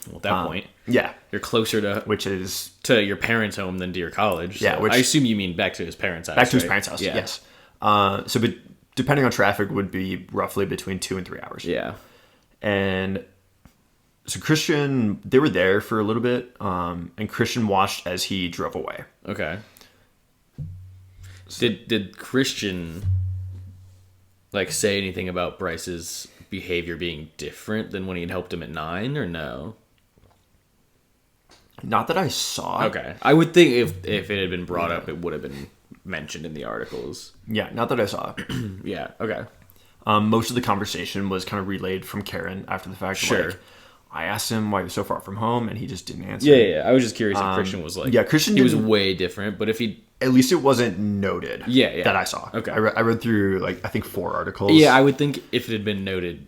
Well, at that point, yeah, you're closer to your parents' home than to your college. Yeah, so which I assume you mean back to his parents' house. Back to his parents' house. Yeah. Yes. But depending on traffic, would be roughly between 2 and 3 hours. Yeah. And so Christian, they were there for a little bit, and Christian watched as he drove away. Okay. Did Christian say anything about Bryce's behavior being different than when he had helped him at 9, or no? Not that I saw. Okay. I would think if it had been brought up, it would have been mentioned in the articles. Yeah, not that I saw. Yeah, okay. Most of the conversation was kind of relayed from Karen after the fact. Sure. I asked him why he was so far from home, and he just didn't answer. Yeah. I was just curious if Christian was Christian he was way different, but if he... At least it wasn't noted that I saw. Okay. I read through, I think 4 articles. Yeah, I would think if it had been noted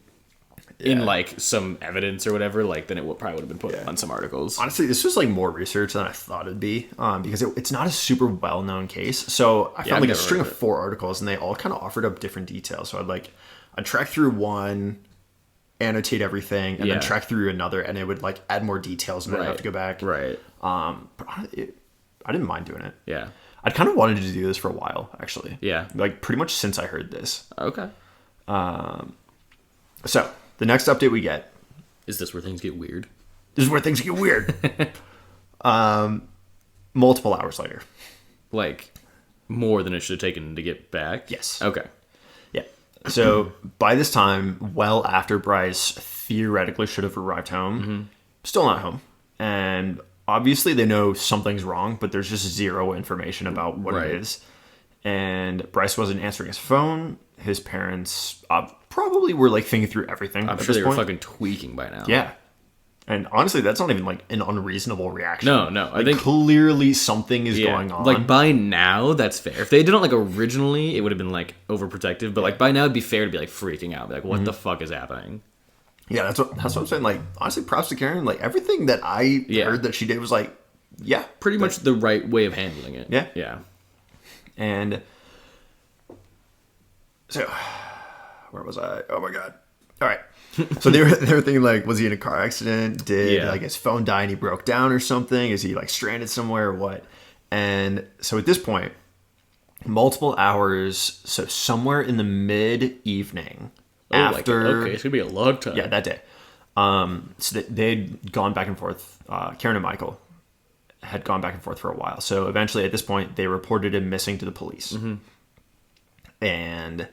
in, some evidence or whatever, then it probably would have been put on some articles. Honestly, this was, more research than I thought it'd be, because it's not a super well-known case. So I found, a string of 4 articles, and they all kind of offered up different details. So I'd track through one, annotate everything, and then track through another, and it would, add more details, and then I'd have to go back. Right. But I didn't mind doing it. Yeah. I'd kind of wanted to do this for a while, actually. Yeah. Pretty much since I heard this. Okay. So, the next update we get... Is this where things get weird? This is where things get weird. Multiple hours later. More than it should have taken to get back? Yes. Okay. Yeah. So, by this time, well after Bryce theoretically should have arrived home, still not home. And... obviously, they know something's wrong, but there's just zero information about what it is. And Bryce wasn't answering his phone. His parents probably were thinking through everything. I'm sure they were fucking tweaking by now. Yeah. And honestly, that's not even an unreasonable reaction. No. I think clearly something is going on. By now, that's fair. If they did it originally, it would have been overprotective. But by now, it'd be fair to be freaking out. Be what the fuck is happening? Yeah, that's what I'm saying. Honestly, props to Karen. Everything that I heard that she did was pretty much the right way of handling it. Yeah. Yeah. And so, where was I? Oh my god. All right. So they were thinking was he in a car accident? Did his phone die and he broke down or something? Is he stranded somewhere or what? And so at this point, multiple hours. So somewhere in the mid-evening. After it's gonna be a long time. Yeah, that day. So they'd gone back and forth. Karen and Michael had gone back and forth for a while. So eventually, at this point, they reported him missing to the police. And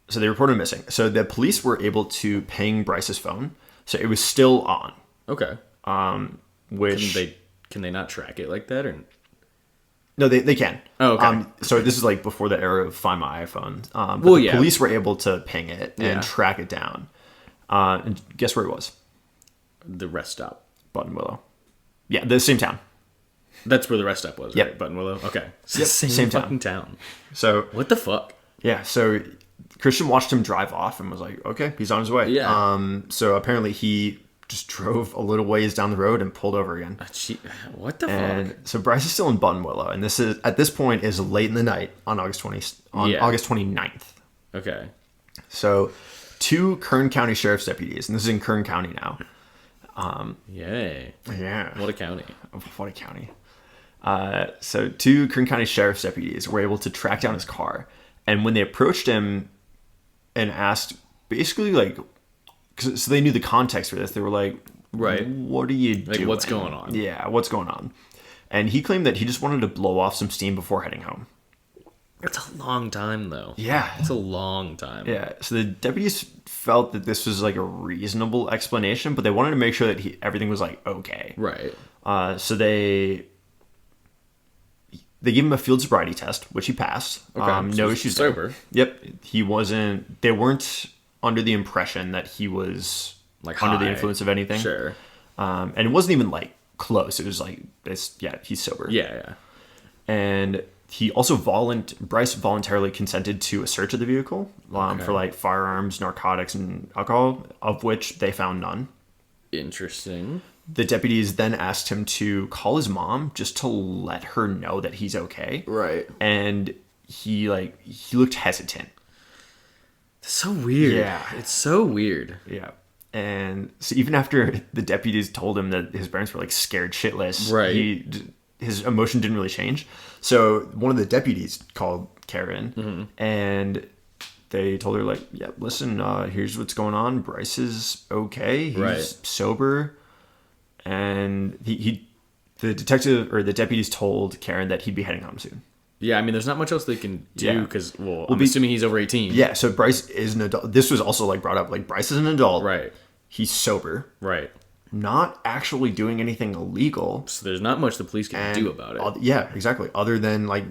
so they reported him missing. So the police were able to ping Bryce's phone. So it was still on. Okay. Which can they not track it like that or? No, they can. Oh, okay. So this is before the era of Find My iPhone. The police were able to ping it and track it down. And guess where it was? The rest stop. Buttonwillow. Yeah, the same town. That's where the rest stop was, right? Yep. Buttonwillow? Okay. Yep, same fucking town. So what the fuck? Yeah, so Christian watched him drive off and was like, okay, he's on his way. Yeah. So apparently he just drove a little ways down the road and pulled over again. What the fuck? So Bryce is still in Buttonwillow, and this is at this point is late in the night on August 29th. Okay. So 2 Kern County Sheriff's deputies, and this is in Kern County now. Yay. Yeah. What a county. What a county. So 2 Kern County Sheriff's deputies were able to track down his car, and when they approached him and asked, basically so they knew the context for this. They were like, right, what are you doing? What's going on? Yeah, what's going on? And he claimed that he just wanted to blow off some steam before heading home. It's a long time, though. Yeah. It's a long time. Yeah. So the deputies felt that this was a reasonable explanation, but they wanted to make sure that everything was okay. Right. So they gave him a field sobriety test, which he passed. Okay. No issues sober. There. Yep. He wasn't. They weren't under the impression that he was under the influence of anything. Sure. And it wasn't even close. It was he's sober. Yeah. And he also Bryce voluntarily consented to a search of the vehicle for firearms, narcotics, and alcohol, of which they found none. Interesting. The deputies then asked him to call his mom just to let her know that he's okay. Right. And he looked hesitant. It's so weird. Yeah. It's so weird. Yeah. And so even after the deputies told him that his parents were like scared shitless, right, his emotion didn't really change. So one of the deputies called Karen, and they told her like, "Yeah, listen, here's what's going on. Bryce is okay. He's sober." And the detective or the deputies told Karen that he'd be heading home soon. Yeah, I mean, there's not much else they can do because, I'm assuming he's over 18. Yeah, so Bryce is an adult. This was also like brought up. Like Bryce is an adult. Right. He's sober. Right. Not actually doing anything illegal. So there's not much the police can do about it. Yeah, exactly. Other than like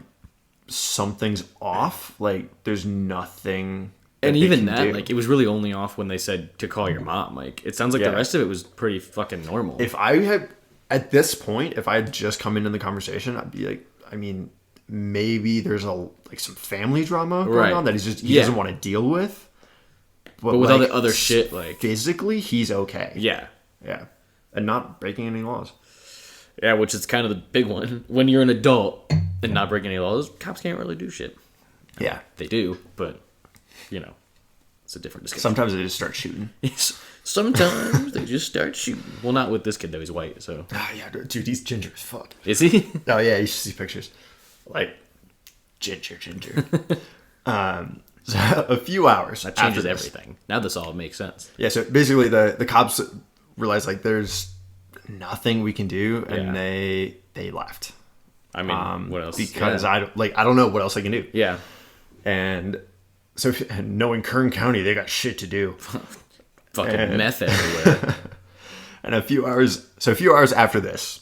something's off. Like there's nothing. And even that, like, it was really only off when they said to call your mom. Like, it sounds like the rest of it was pretty fucking normal. If I had, at this point, if I had just come into the conversation, I'd be like, I mean, maybe there's some family drama going on that he doesn't want to deal with. But with all the other shit, like physically, he's okay. Yeah. Yeah. And not breaking any laws. Yeah, which is kind of the big one. When you're an adult and not breaking any laws, cops can't really do shit. Yeah. They do, but, it's a different discussion. Sometimes they just start shooting. Sometimes they just start shooting. Well, not with this kid, though. He's white, so. Yeah, dude, he's ginger as fuck. Is he? Oh, yeah, you should see pictures. Like, ginger. So a few hours. That changes everything. Now this all makes sense. Yeah, so basically the cops realized, like, there's nothing we can do, and they left. I mean, what else? Because I don't know what else I can do. Yeah. And so knowing Kern County, they got shit to do. Fucking meth everywhere. And a few hours after this,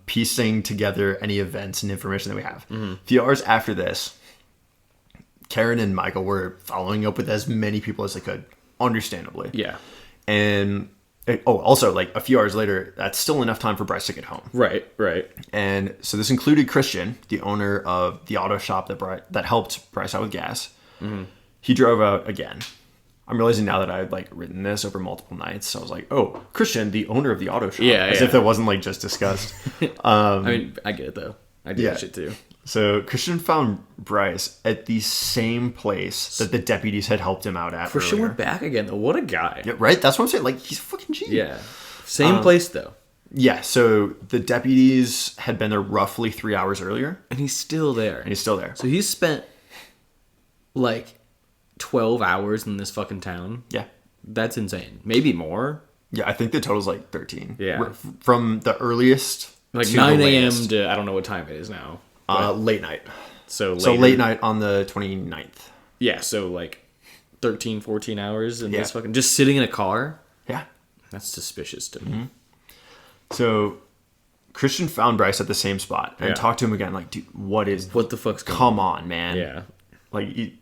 piecing together any events and information that we have, a few hours after this, Karen and Michael were following up with as many people as they could, understandably. Yeah. And also, like, a few hours later, that's still enough time for Bryce to get home. Right. And so this included Christian, the owner of the auto shop that helped Bryce out with gas. Mm-hmm. He drove out again. I'm realizing now that I've, like, written this over multiple nights. So I was like, oh, Christian, the owner of the auto shop. Yeah, As if that wasn't, like, just discussed. I mean, I get it, though. I do that shit, too. So Christian found Bryce at the same place that the deputies had helped him out at Christian went back again, though. What a guy. Yeah, right? That's what I'm saying. Like, he's a fucking G. Yeah. Same place, though. Yeah, so the deputies had been there roughly 3 hours earlier. And he's still there. So he's spent, like, 12 hours in this fucking town. Yeah. That's insane. Maybe more. Yeah, I think the total's like 13. Yeah. From the earliest like 9 a.m. to I don't know what time it is now. Late night. So late night on the 29th. Yeah, so like 13, 14 hours in this fucking just sitting in a car. Yeah. That's suspicious to me. So Christian found Bryce at the same spot and talked to him again, like, dude, what the fuck's going on? Come on, man. Yeah. Like,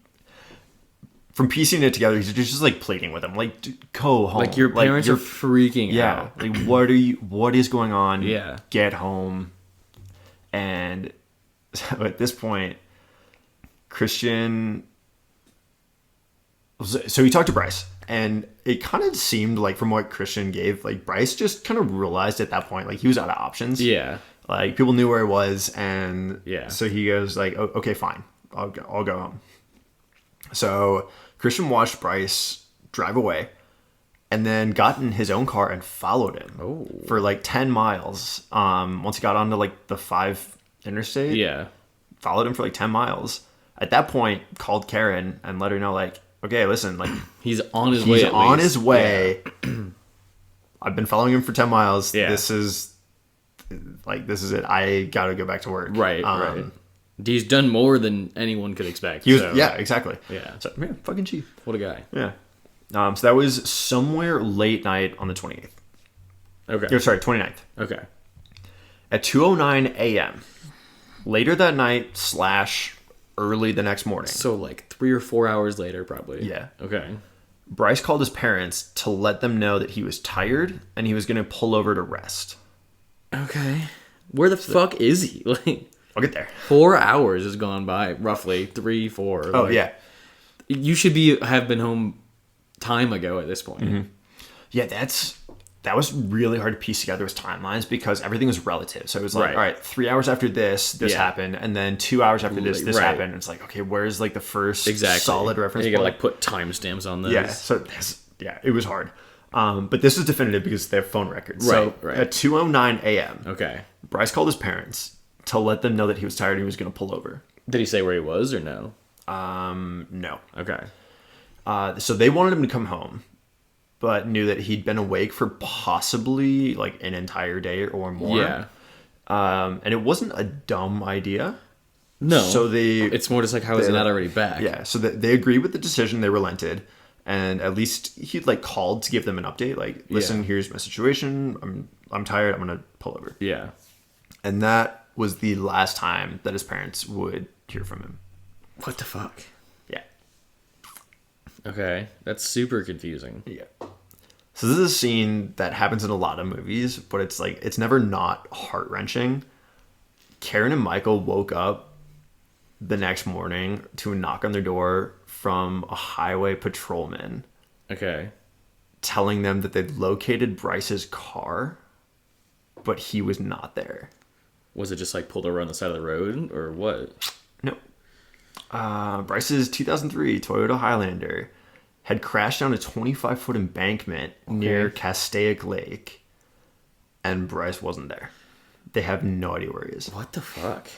from piecing it together, he's just like pleading with him, like, dude, go home. Like, your parents are freaking out. Yeah. Like, what is going on? Yeah. Get home. And so at this point, Christian, so he talked to Bryce, and it kind of seemed like, from what Christian gave, like, Bryce just kind of realized at that point, like, he was out of options. Yeah. Like, people knew where he was, and yeah. So he goes like, oh, okay, fine, I'll go home. So Christian watched Bryce drive away, and then got in his own car and followed him for like 10 miles. Once he got onto like the 5 interstate, followed him for like 10 miles. At that point, called Karen and let her know, like, okay, listen, like, he's on his way. He's on his way. Yeah. I've been following him for 10 miles. Yeah. This is it. I gotta go back to work. Right. Right. He's done more than anyone could expect. He was, yeah, exactly. Yeah. So, man, fucking chief. What a guy. Yeah. So that was somewhere late night on the 28th. Okay. Or, sorry, 29th. Okay. At 2:09 a.m. Later that night / early the next morning. So like 3 or 4 hours later, probably. Yeah. Okay. Bryce called his parents to let them know that he was tired and he was going to pull over to rest. Okay. Where the fuck is he? Like, I'll get there. 4 hours has gone by, roughly 3, 4. Oh, yeah. You should have been home time ago at this point. Mm-hmm. Yeah, that's that was really hard to piece together with timelines because everything was relative. So it was like, all right, 3 hours after this happened, and then 2 hours after this happened. And it's like, okay, where's like the first solid reference? You gotta like put timestamps on those. Yeah, so it was hard. But this is definitive because they have phone records. So at 2:09 a.m., Bryce called his parents to let them know that he was tired and he was going to pull over. Did he say where he was or no? No. Okay. So they wanted him to come home, but knew that he'd been awake for possibly like an entire day or more. Yeah. And it wasn't a dumb idea. No. So it's more just like, how is he not already back? Yeah. So they agreed with the decision. They relented. And at least he'd like called to give them an update. Like, listen, here's my situation. I'm tired. I'm going to pull over. Yeah. And that was the last time that his parents would hear from him. What the fuck? Yeah. Okay. That's super confusing. Yeah. So this is a scene that happens in a lot of movies, but it's like, it's never not heart-wrenching. Karen and Michael woke up the next morning to a knock on their door from a highway patrolman. Okay. Telling them that they'd located Bryce's car, but he was not there. Was it just like pulled over on the side of the road or what? No. Bryce's 2003 Toyota Highlander had crashed down a 25-foot embankment near Castaic Lake, and Bryce wasn't there. They have no idea where he is. What the fuck?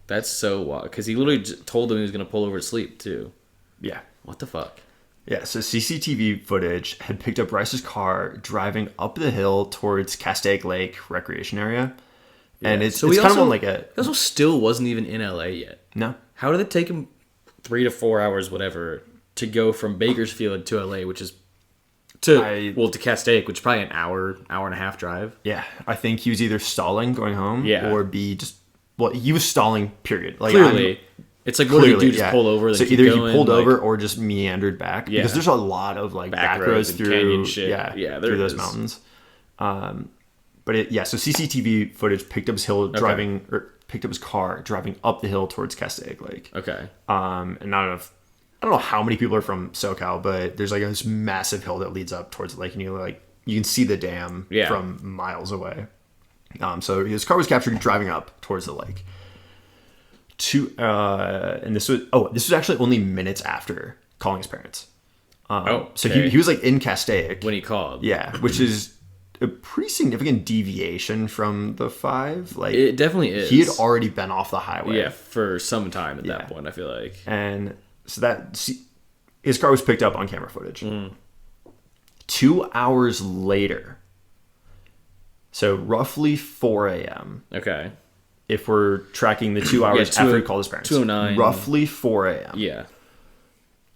That's so wild. Because he literally told them he was going to pull over to sleep, too. Yeah. What the fuck? Yeah, so CCTV footage had picked up Bryce's car driving up the hill towards Castaic Lake recreation area. Yeah. And it's kind of on like a... He also still wasn't even in LA yet. No. How did it take him 3 to 4 hours, whatever, to go from Bakersfield to LA, which is... to Castaic, which is probably an hour and a half drive. Yeah, I think he was either stalling going home or just... Well, he was stalling, period. Like, clearly. It's like, what did you do? Just pull over? So either he pulled over or just meandered back. Because there's a lot of like back roads through canyon shit. Through those mountains. So CCTV footage picked up his picked up his car driving up the hill towards Castaic Lake. Okay. And I don't know how many people are from SoCal, but there's like this massive hill that leads up towards the lake, and you can see the dam from miles away. So his car was captured driving up towards the lake. And this was actually only minutes after calling his parents. So he was like in Castaic when he called. Yeah, which is a pretty significant deviation from the 5. Like, it definitely is. He had already been off the highway. Yeah, for some time at that point, I feel like. And so his car was picked up on camera footage. 2 hours later, so roughly 4 a.m. Okay. If we're tracking the 2 hours after he called his parents. 2:09. Roughly 4 a.m. Yeah.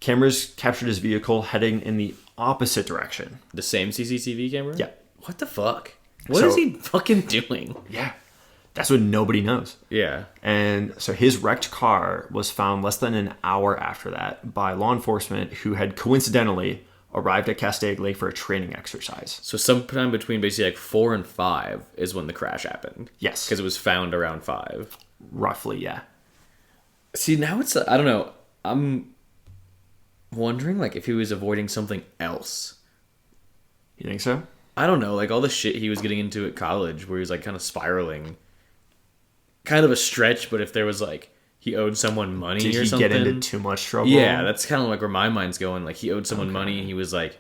Cameras captured his vehicle heading in the opposite direction. The same CCTV camera? Yeah. What the fuck? What is he fucking doing? Yeah. That's what nobody knows. Yeah. And so his wrecked car was found less than an hour after that by law enforcement who had coincidentally arrived at Castaic Lake for a training exercise. So sometime between basically like 4 and 5 is when the crash happened. Yes. Because it was found around 5. Roughly, yeah. See, now it's, I don't know. I'm wondering like if he was avoiding something else. You think so? I don't know. Like all the shit he was getting into at college where he was like kind of spiraling. Kind of a stretch, but if there was like he owed someone money or something. Did he get into too much trouble? Yeah, that's kind of like where my mind's going. Like he owed someone money and he was like,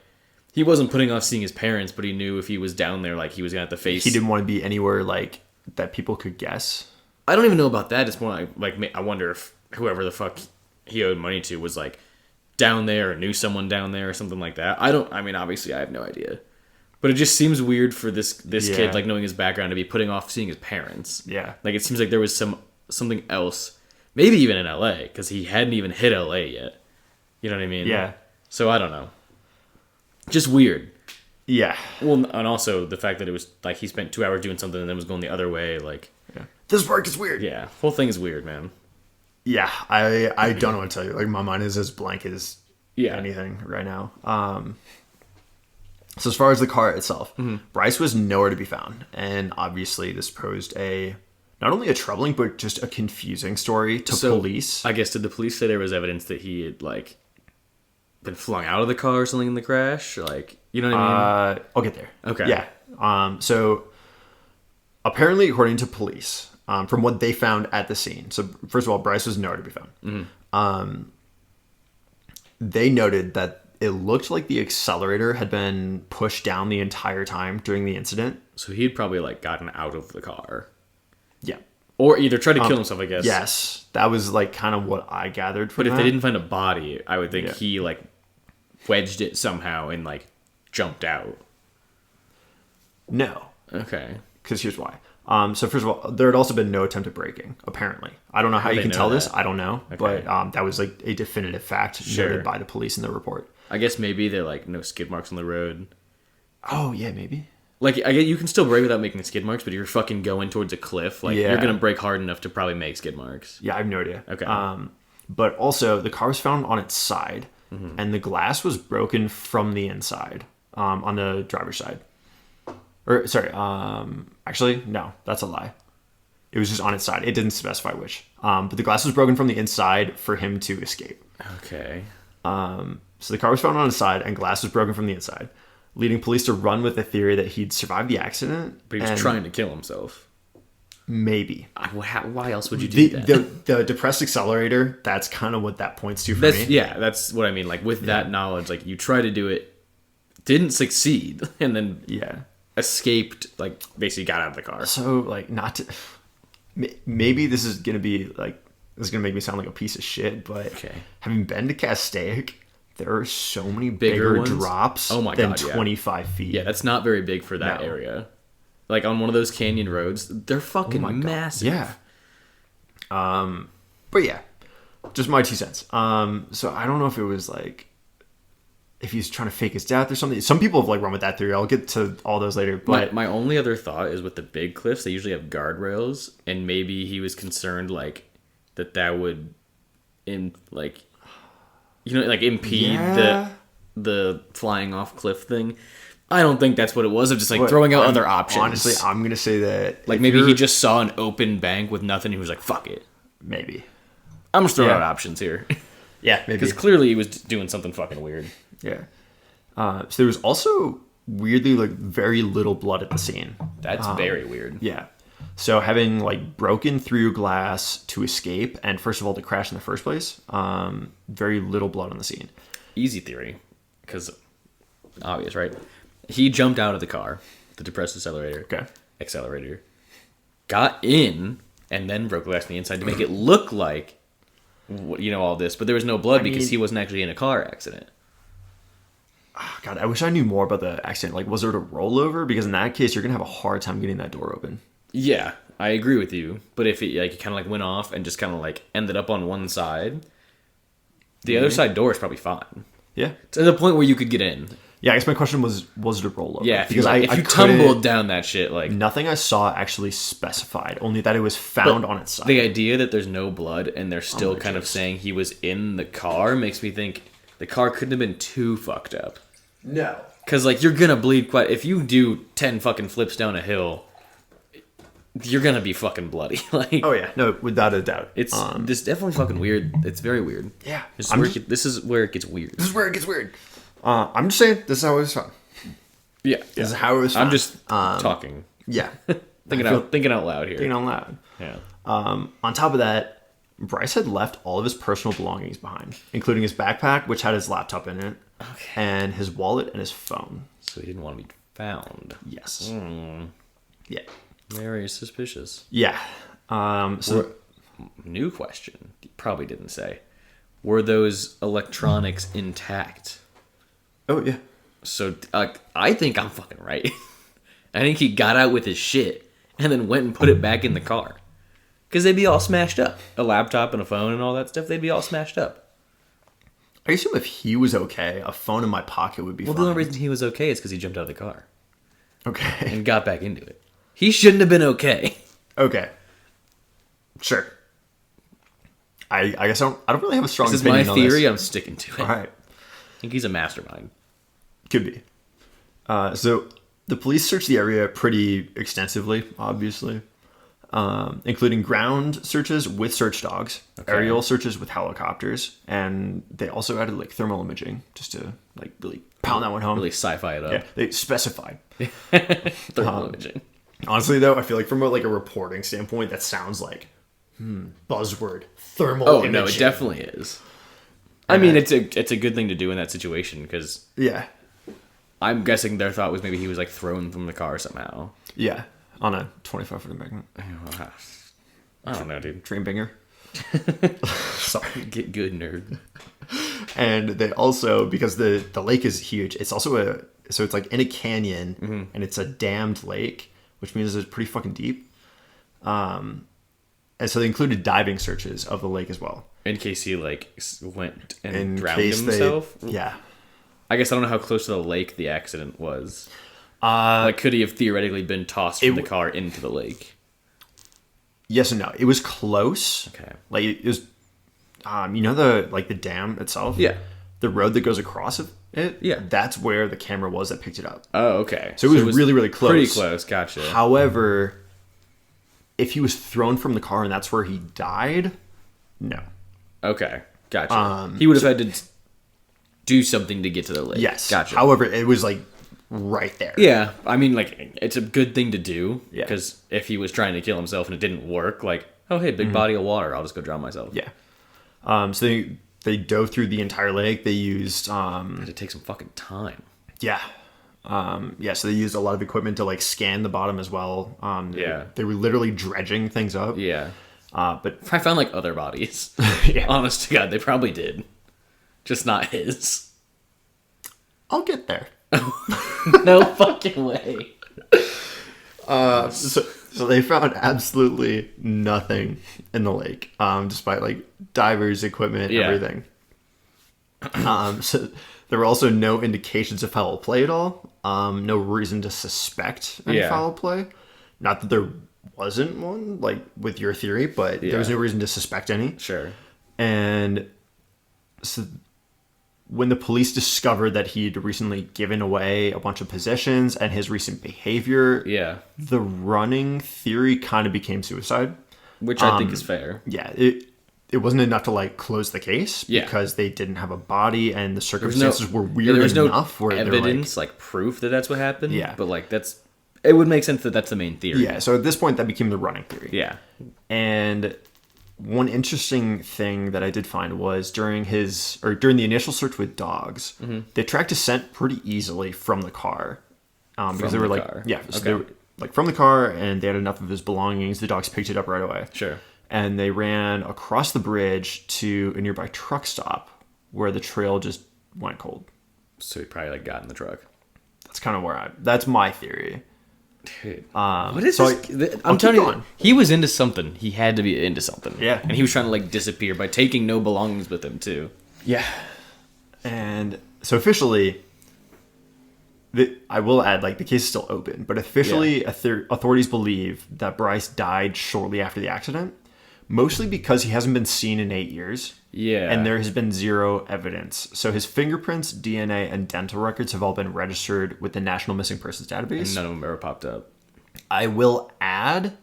he wasn't putting off seeing his parents, but he knew if he was down there, like he was going to have to face. He didn't want to be anywhere like that people could guess. I don't even know about that. It's more like I wonder if whoever the fuck he owed money to was like down there or knew someone down there or something like that. I mean, obviously I have no idea. But it just seems weird for this kid, like knowing his background, to be putting off seeing his parents. Yeah. Like it seems like there was something else, maybe even in LA, because he hadn't even hit LA yet. You know what I mean? Yeah. So I don't know. Just weird. Yeah. Well, and also the fact that it was like he spent 2 hours doing something and then was going the other way. Like, this work is weird. Yeah. Whole thing is weird, man. Yeah. I don't know what to tell you. Like my mind is as blank as anything right now. So as far as the car itself, Bryce was nowhere to be found. And obviously this posed not only a troubling, but just a confusing story to police. I guess, did the police say there was evidence that he had, like, been flung out of the car or something in the crash? Like, You know what I mean? I'll get there. Okay. Yeah. So apparently, according to police, from what they found at the scene, so first of all, Bryce was nowhere to be found. Mm-hmm. They noted that it looked like the accelerator had been pushed down the entire time during the incident. So he'd probably like gotten out of the car. Yeah. Or either tried to kill himself, I guess. Yes. That was like kind of what I gathered from But if that. they didn't find a body, I would think Yeah. he like wedged it somehow and like jumped out. No. Okay. Because here's why. So first of all, there had also been no attempt at breaking, apparently. I don't know how you can tell this. I don't know. Okay. But that was like a definitive fact noted by the police in the report. I guess maybe they're like no skid marks on the road. Oh, yeah, maybe. Like, I get you can still brake without making skid marks, but you're fucking going towards a cliff. Like, you're going to brake hard enough to probably make skid marks. Yeah, I have no idea. Okay. But also, the car was found on its side, and the glass was broken from the inside on the driver's side. Or, sorry, actually, no, that's a lie. It was just on its side. It didn't specify which. But the glass was broken from the inside for him to escape. Okay. So the car was found on its side, and glass was broken from the inside, leading police to run with the theory that he'd survived the accident. But he was trying to kill himself. Maybe. Why else would you do that? The depressed accelerator, that's kind of what that points to for me. Yeah, that's what I mean. Like, with that knowledge, like, you try to do it, didn't succeed, and then escaped, like, basically got out of the car. So, like, not to... Maybe this is going to be, like... This is going to make me sound like a piece of shit, but having been to Castaic, there are so many bigger drops than 25 feet. Yeah, that's not very big for that area. Like, on one of those canyon roads, they're fucking massive. Yeah. But yeah, just my 2 cents. So I don't know if it was, like... If he's trying to fake his death or something. Some people have, like, run with that theory. I'll get to all those later. But my only other thought is with the big cliffs, they usually have guardrails, and maybe he was concerned, like... that would impede the flying off cliff thing. I don't think that's what it was. Of just like throwing out other options. Honestly, I'm gonna say that like maybe he just saw an open bank with nothing. He was like, "Fuck it." Maybe I'm just throwing out options here. Yeah, maybe because clearly he was doing something fucking weird. Yeah. So there was also weirdly like very little blood at the scene. That's very weird. Yeah. So having like broken through glass to escape and first of all to crash in the first place, very little blood on the scene. Easy theory, because obvious, right? He jumped out of the car, the depressed accelerator, got in, and then broke glass on the inside to make it look like, all this. But there was no blood because he wasn't actually in a car accident. God, I wish I knew more about the accident. Like, was there a rollover? Because in that case, you're gonna have a hard time getting that door open. Yeah, I agree with you. But if it kind of like went off and just kind of like ended up on one side, the other side door is probably fine. Yeah, to the point where you could get in. Yeah, I guess my question was it a rollover? Yeah, because if you tumbled down that shit, like nothing I saw actually specified, only that it was found on its side. The idea that there's no blood and they're still kind of saying he was in the car makes me think the car couldn't have been too fucked up. No, because like you're gonna bleed quite. If you do 10 fucking flips down a hill, you're gonna be fucking bloody. Like, oh yeah, no, without a doubt. It's this definitely fucking weird. It's very weird. Yeah, this is where it gets weird. This is where it gets weird. I'm just saying, this is how it was found. Yeah, this is how it was found. I'm just talking. Yeah, thinking out loud here. Thinking out loud. Yeah. On top of that, Bryce had left all of his personal belongings behind, including his backpack, which had his laptop in it, and his wallet and his phone. So he didn't want to be found. Yes. Yeah. Very suspicious. Yeah. New question. You probably didn't say. Were those electronics intact? Oh, yeah. So I think I'm fucking right. I think he got out with his shit and then went and put it back in the car. Because they'd be all smashed up. A laptop and a phone and all that stuff, they'd be all smashed up. I assume if he was okay, a phone in my pocket would be fine. Well, the only reason he was okay is because he jumped out of the car. Okay. And got back into it. He shouldn't have been okay. Okay. Sure. I guess I don't really have a strong opinion on this. This is my theory. I'm sticking to it. All right. I think he's a mastermind. Could be. So the police searched the area pretty extensively, obviously, including ground searches with search dogs, aerial searches with helicopters, and they also added like thermal imaging just to like really pound that one home. Really sci-fi it up. Yeah, they specified. Thermal imaging. Honestly, though, I feel like from a reporting standpoint, that sounds like buzzword thermal. Oh imaging. no, it definitely is. I mean, it's a good thing to do in that situation because I'm guessing their thought was maybe he was like thrown from the car somehow. Yeah, on a 25-foot embankment. I don't know, dude. Dream binger. Sorry, get good, nerd. And they also, because the lake is huge, it's also so it's like in a canyon, and it's a dammed lake, which means it's pretty fucking deep. And so they included diving searches of the lake as well. In case he like went and drowned himself. Yeah. I guess I don't know how close to the lake the accident was. Like, could he have theoretically been tossed from the car into the lake? Yes and no. It was close. Okay. Like it was, the dam itself. Yeah. The road that goes across it. Yeah. That's where the camera was that picked it up. Oh, okay. So it was really, really close. Pretty close. Gotcha. However, if he was thrown from the car and that's where he died, no. Okay. Gotcha. He would have had to do something to get to the lake. Yes. Gotcha. However, it was like right there. Yeah. I mean, like, it's a good thing to do. Yeah. Because if he was trying to kill himself and it didn't work, like, oh, hey, big body of water. I'll just go drown myself. Yeah. So they dove through the entire lake. They used... Had to take some fucking time. Yeah. So they used a lot of equipment to like scan the bottom as well. They were literally dredging things up. Yeah. But I found like other bodies. Yeah. Honest to God, they probably did. Just not his. I'll get there. No fucking way. So they found absolutely nothing in the lake, despite like divers, equipment, everything. So there were also no indications of foul play at all. No reason to suspect any foul play. Not that there wasn't one, like with your theory, but there was no reason to suspect any. Sure. And so when the police discovered that he'd recently given away a bunch of possessions and his recent behavior, the running theory kind of became suicide. Which I think is fair. Yeah, it wasn't enough to like close the case because they didn't have a body and the circumstances were weird enough. There was no evidence, like proof that that's what happened. Yeah. But like it would make sense that that's the main theory. Yeah, so at this point that became the running theory. Yeah. And one interesting thing that I did find was during the initial search with dogs, they tracked a scent pretty easily from the car. Because they were like, they were like from the car and they had enough of his belongings. The dogs picked it up right away. Sure. And they ran across the bridge to a nearby truck stop where the trail just went cold. So he probably like got in the truck. That's kind of that's my theory. Dude, what is this? I'm telling you, he was into something. He had to be into something. Yeah. And he was trying to like disappear by taking no belongings with him too. Yeah. And so officially, I will add, like, the case is still open, but officially authorities believe that Bryce died shortly after the accident, mostly because he hasn't been seen in 8 years. Yeah. And there has been zero evidence. So his fingerprints, DNA, and dental records have all been registered with the National Missing Persons Database. And none of them ever popped up. I will add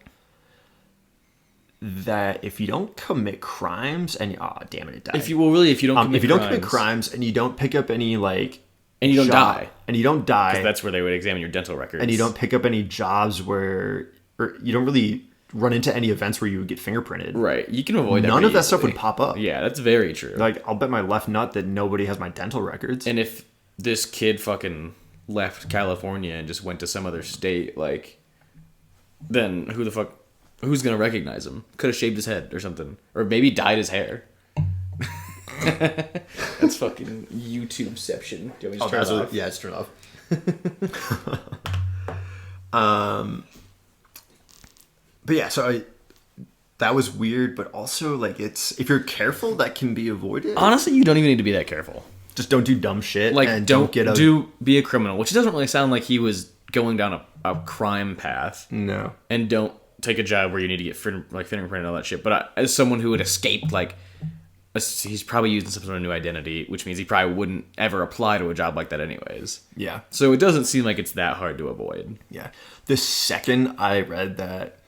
that if you don't commit crimes and it died. If you don't commit crimes and you don't pick up any like and you don't die. And you don't die. Because that's where they would examine your dental records. And you don't pick up any jobs or you don't really run into any events where you would get fingerprinted. Right. You can avoid that. None of that stuff would pop up. Yeah, that's very true. Like, I'll bet my left nut that nobody has my dental records. And if this kid fucking left California and just went to some other state, like, then who's going to recognize him? Could have shaved his head or something. Or maybe dyed his hair. That's fucking YouTubeception. Do you want me to turn it off? Yeah, it's turned off. But yeah, so that was weird, but also like if you're careful, that can be avoided. Honestly, you don't even need to be that careful. Just don't do dumb shit. Like, and don't be a criminal, which doesn't really sound like he was going down a crime path. No. And don't take a job where you need to get fingerprint and all that shit. But as someone who had escaped, like, he's probably using some sort of new identity, which means he probably wouldn't ever apply to a job like that anyways. Yeah. So it doesn't seem like it's that hard to avoid. Yeah. The second I read that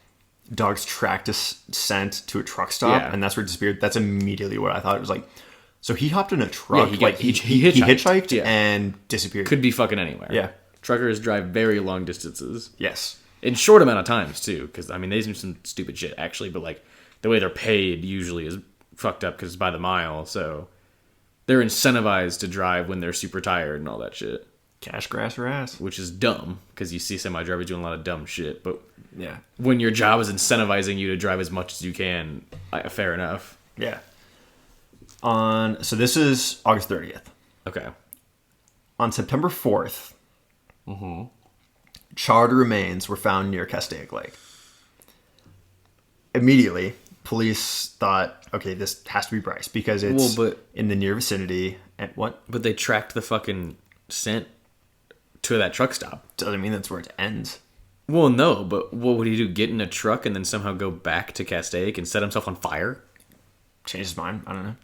dogs tracked a scent to a truck stop and that's where it disappeared, that's immediately what I thought. It was like, So he hopped in a truck. Yeah, he hitchhiked and disappeared. Could be fucking anywhere. Yeah. Truckers drive very long distances. Yes. In short amount of times, too. Because, I mean, they do some stupid shit, actually. But, like, the way they're paid usually is fucked up because it's by the mile. So they're incentivized to drive when they're super tired and all that shit. Cash, grass, or ass. Which is dumb because you see semi-drivers doing a lot of dumb shit. But yeah, when your job is incentivizing you to drive as much as you can, fair enough. Yeah. So this is August 30th. Okay. On September 4th, charred remains were found near Castaic Lake. Immediately, police thought, okay, this has to be Bryce because it's in the near vicinity. And what? But they tracked the fucking scent to that truck stop. Doesn't mean that's where it ends. Well, no, but what would he do? Get in a truck and then somehow go back to Castaic and set himself on fire? Change his mind? I don't know.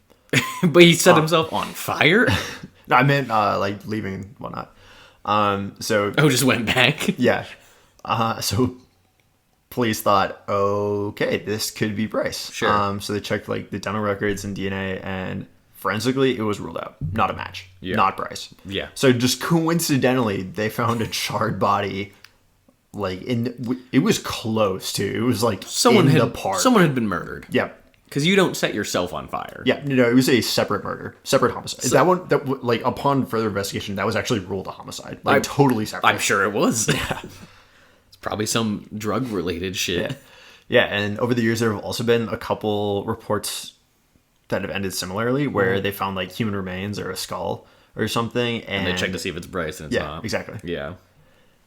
But he set himself on fire? No, I meant like leaving and whatnot. Just went back? Yeah. So police thought, okay, this could be Bryce. Sure. So they checked like the dental records and DNA, and forensically it was ruled out. Not a match. Yeah. Not Bryce. Yeah. So just coincidentally, they found a charred body. Like it was close to. It was like the park. Someone had been murdered. Yeah. Because you don't set yourself on fire. Yeah, no, it was a separate murder, separate homicide. So, that upon further investigation, that was actually ruled a homicide, totally separate. I'm sure it was. Yeah, it's probably some drug-related shit. Yeah, and over the years, there have also been a couple reports that have ended similarly, where they found like human remains or a skull or something, and they check to see if it's Bryce, and it's not. Exactly. Yeah,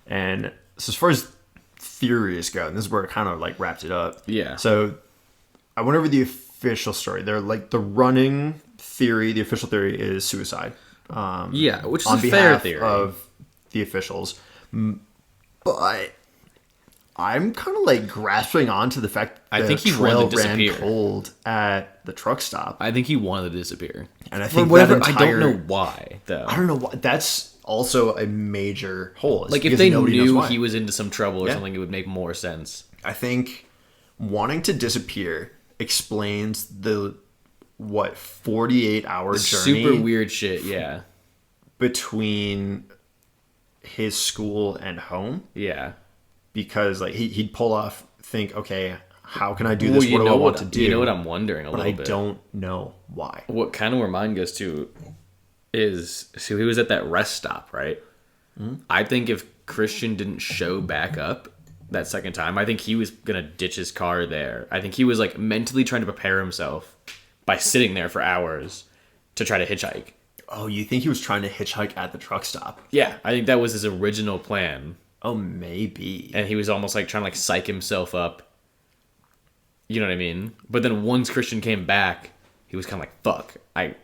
and so as far as theories go, and this is where it kind of like wrapped it up. Yeah. So I went over the official story. They're like the running theory. The official theory is suicide. Which is on a behalf fair theory of the officials. But I'm kind of like grasping onto the fact that I think he trail wanted to ran disappear. cold at the truck stop. I think he wanted to disappear, and I think I don't know why though. I don't know why. That's also a major hole. Like if they knew he was into some trouble or something, it would make more sense. I think wanting to disappear explains the 48-hour journey, super weird shit. Yeah, between his school and home. Yeah, because like he'd pull off, think, okay, how can I do this? What do I want to do? You know what I'm wondering a little bit. But I don't know why. What kind of where mine goes to is, so he was at that rest stop, right? Mm-hmm. I think if Christian didn't show back up that second time, I think he was gonna ditch his car there. I think he was like mentally trying to prepare himself by sitting there for hours to try to hitchhike. Oh, you think he was trying to hitchhike at the truck stop? Yeah, I think that was his original plan. Oh, maybe. And he was almost like trying to like psych himself up. You know what I mean? But then once Christian came back, he was kind of like, fuck, I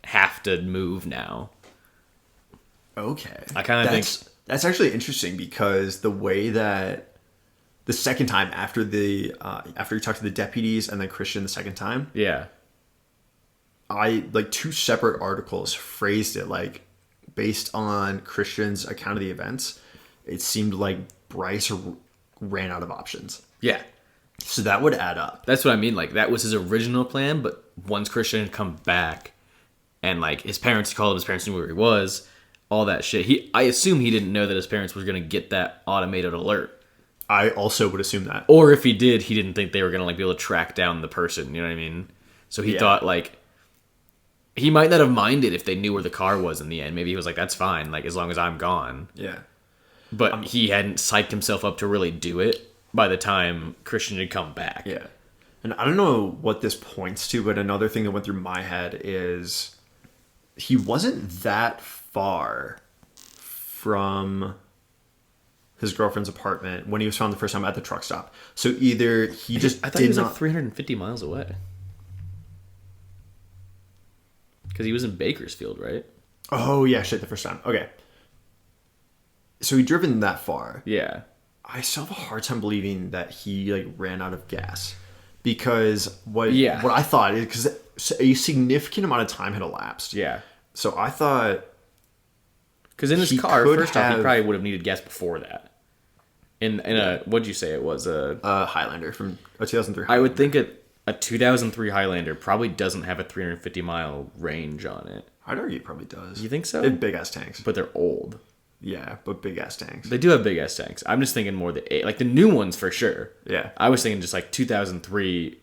have to move now. Okay. I kind of think that's actually interesting, because the way that the second time after after he talked to the deputies and then Christian the second time, yeah, I like two separate articles phrased it like, based on Christian's account of the events, it seemed like Bryce ran out of options. Yeah. So that would add up. That's what I mean. Like that was his original plan, but once Christian had come back and like his parents called him, his parents knew where he was, all that shit. I assume he didn't know that his parents were going to get that automated alert. I also would assume that. Or if he did, he didn't think they were going to like be able to track down the person. You know what I mean? So he thought like, he might not have minded if they knew where the car was in the end. Maybe he was like, that's fine, like as long as I'm gone. Yeah. But he hadn't psyched himself up to really do it by the time Christian had come back. Yeah. And I don't know what this points to, but another thing that went through my head is he wasn't that far from his girlfriend's apartment when he was found the first time at the truck stop. So either he just I thought he was like 350 miles away. Because he was in Bakersfield, right? Oh, yeah, shit, the first time. Okay. So he'd driven that far. Yeah. I still have a hard time believing that he like ran out of gas, because what I thought is, because a significant amount of time had elapsed. Yeah. So I thought, because in his car, first off, he probably would have needed gas before that. In a, what'd you say it was, a Highlander from a 2003. I would think a 2003 Highlander probably doesn't have a 350-mile range on it. I'd argue it probably does. You think so? They have big-ass tanks. But they're old. Yeah, but big-ass tanks. They do have big-ass tanks. I'm just thinking more like the new ones for sure. Yeah. I was thinking just like 2003,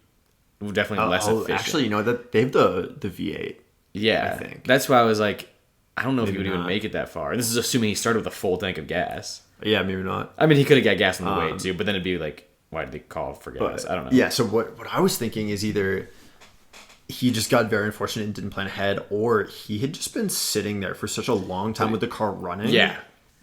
definitely less efficient. Actually, you know, that they have the V8. Yeah. I think. That's why I was like, I don't know if he would Maybe even not. make it that far. This is assuming he started with a full tank of gas. Yeah, maybe not. I mean, he could have got gas on the way too, but then it'd be like, why did they call for gas? But, I don't know. Yeah, so what I was thinking is either he just got very unfortunate and didn't plan ahead, or he had just been sitting there for such a long time with the car running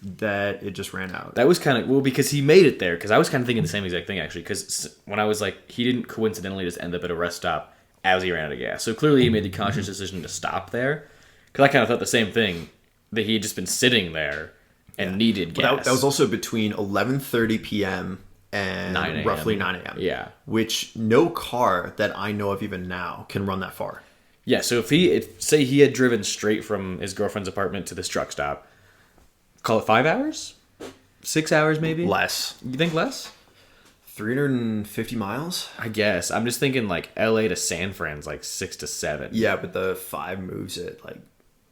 that it just ran out. That was kind of, well, because he made it there, because I was kind of thinking the same exact thing, actually, because when I was like, he didn't coincidentally just end up at a rest stop as he ran out of gas. So clearly he made the conscious decision to stop there, because I kind of thought the same thing, that he had just been sitting there and needed gas. But that was also between 11:30 p.m. and 9 a.m. roughly 9 a.m. Yeah. Which no car that I know of even now can run that far. Yeah, so say he had driven straight from his girlfriend's apartment to this truck stop, call it 5 hours? 6 hours maybe? Less. You think less? 350 miles? I guess. I'm just thinking like LA to San Fran's like 6 to 7. Yeah, but the 5 moves at like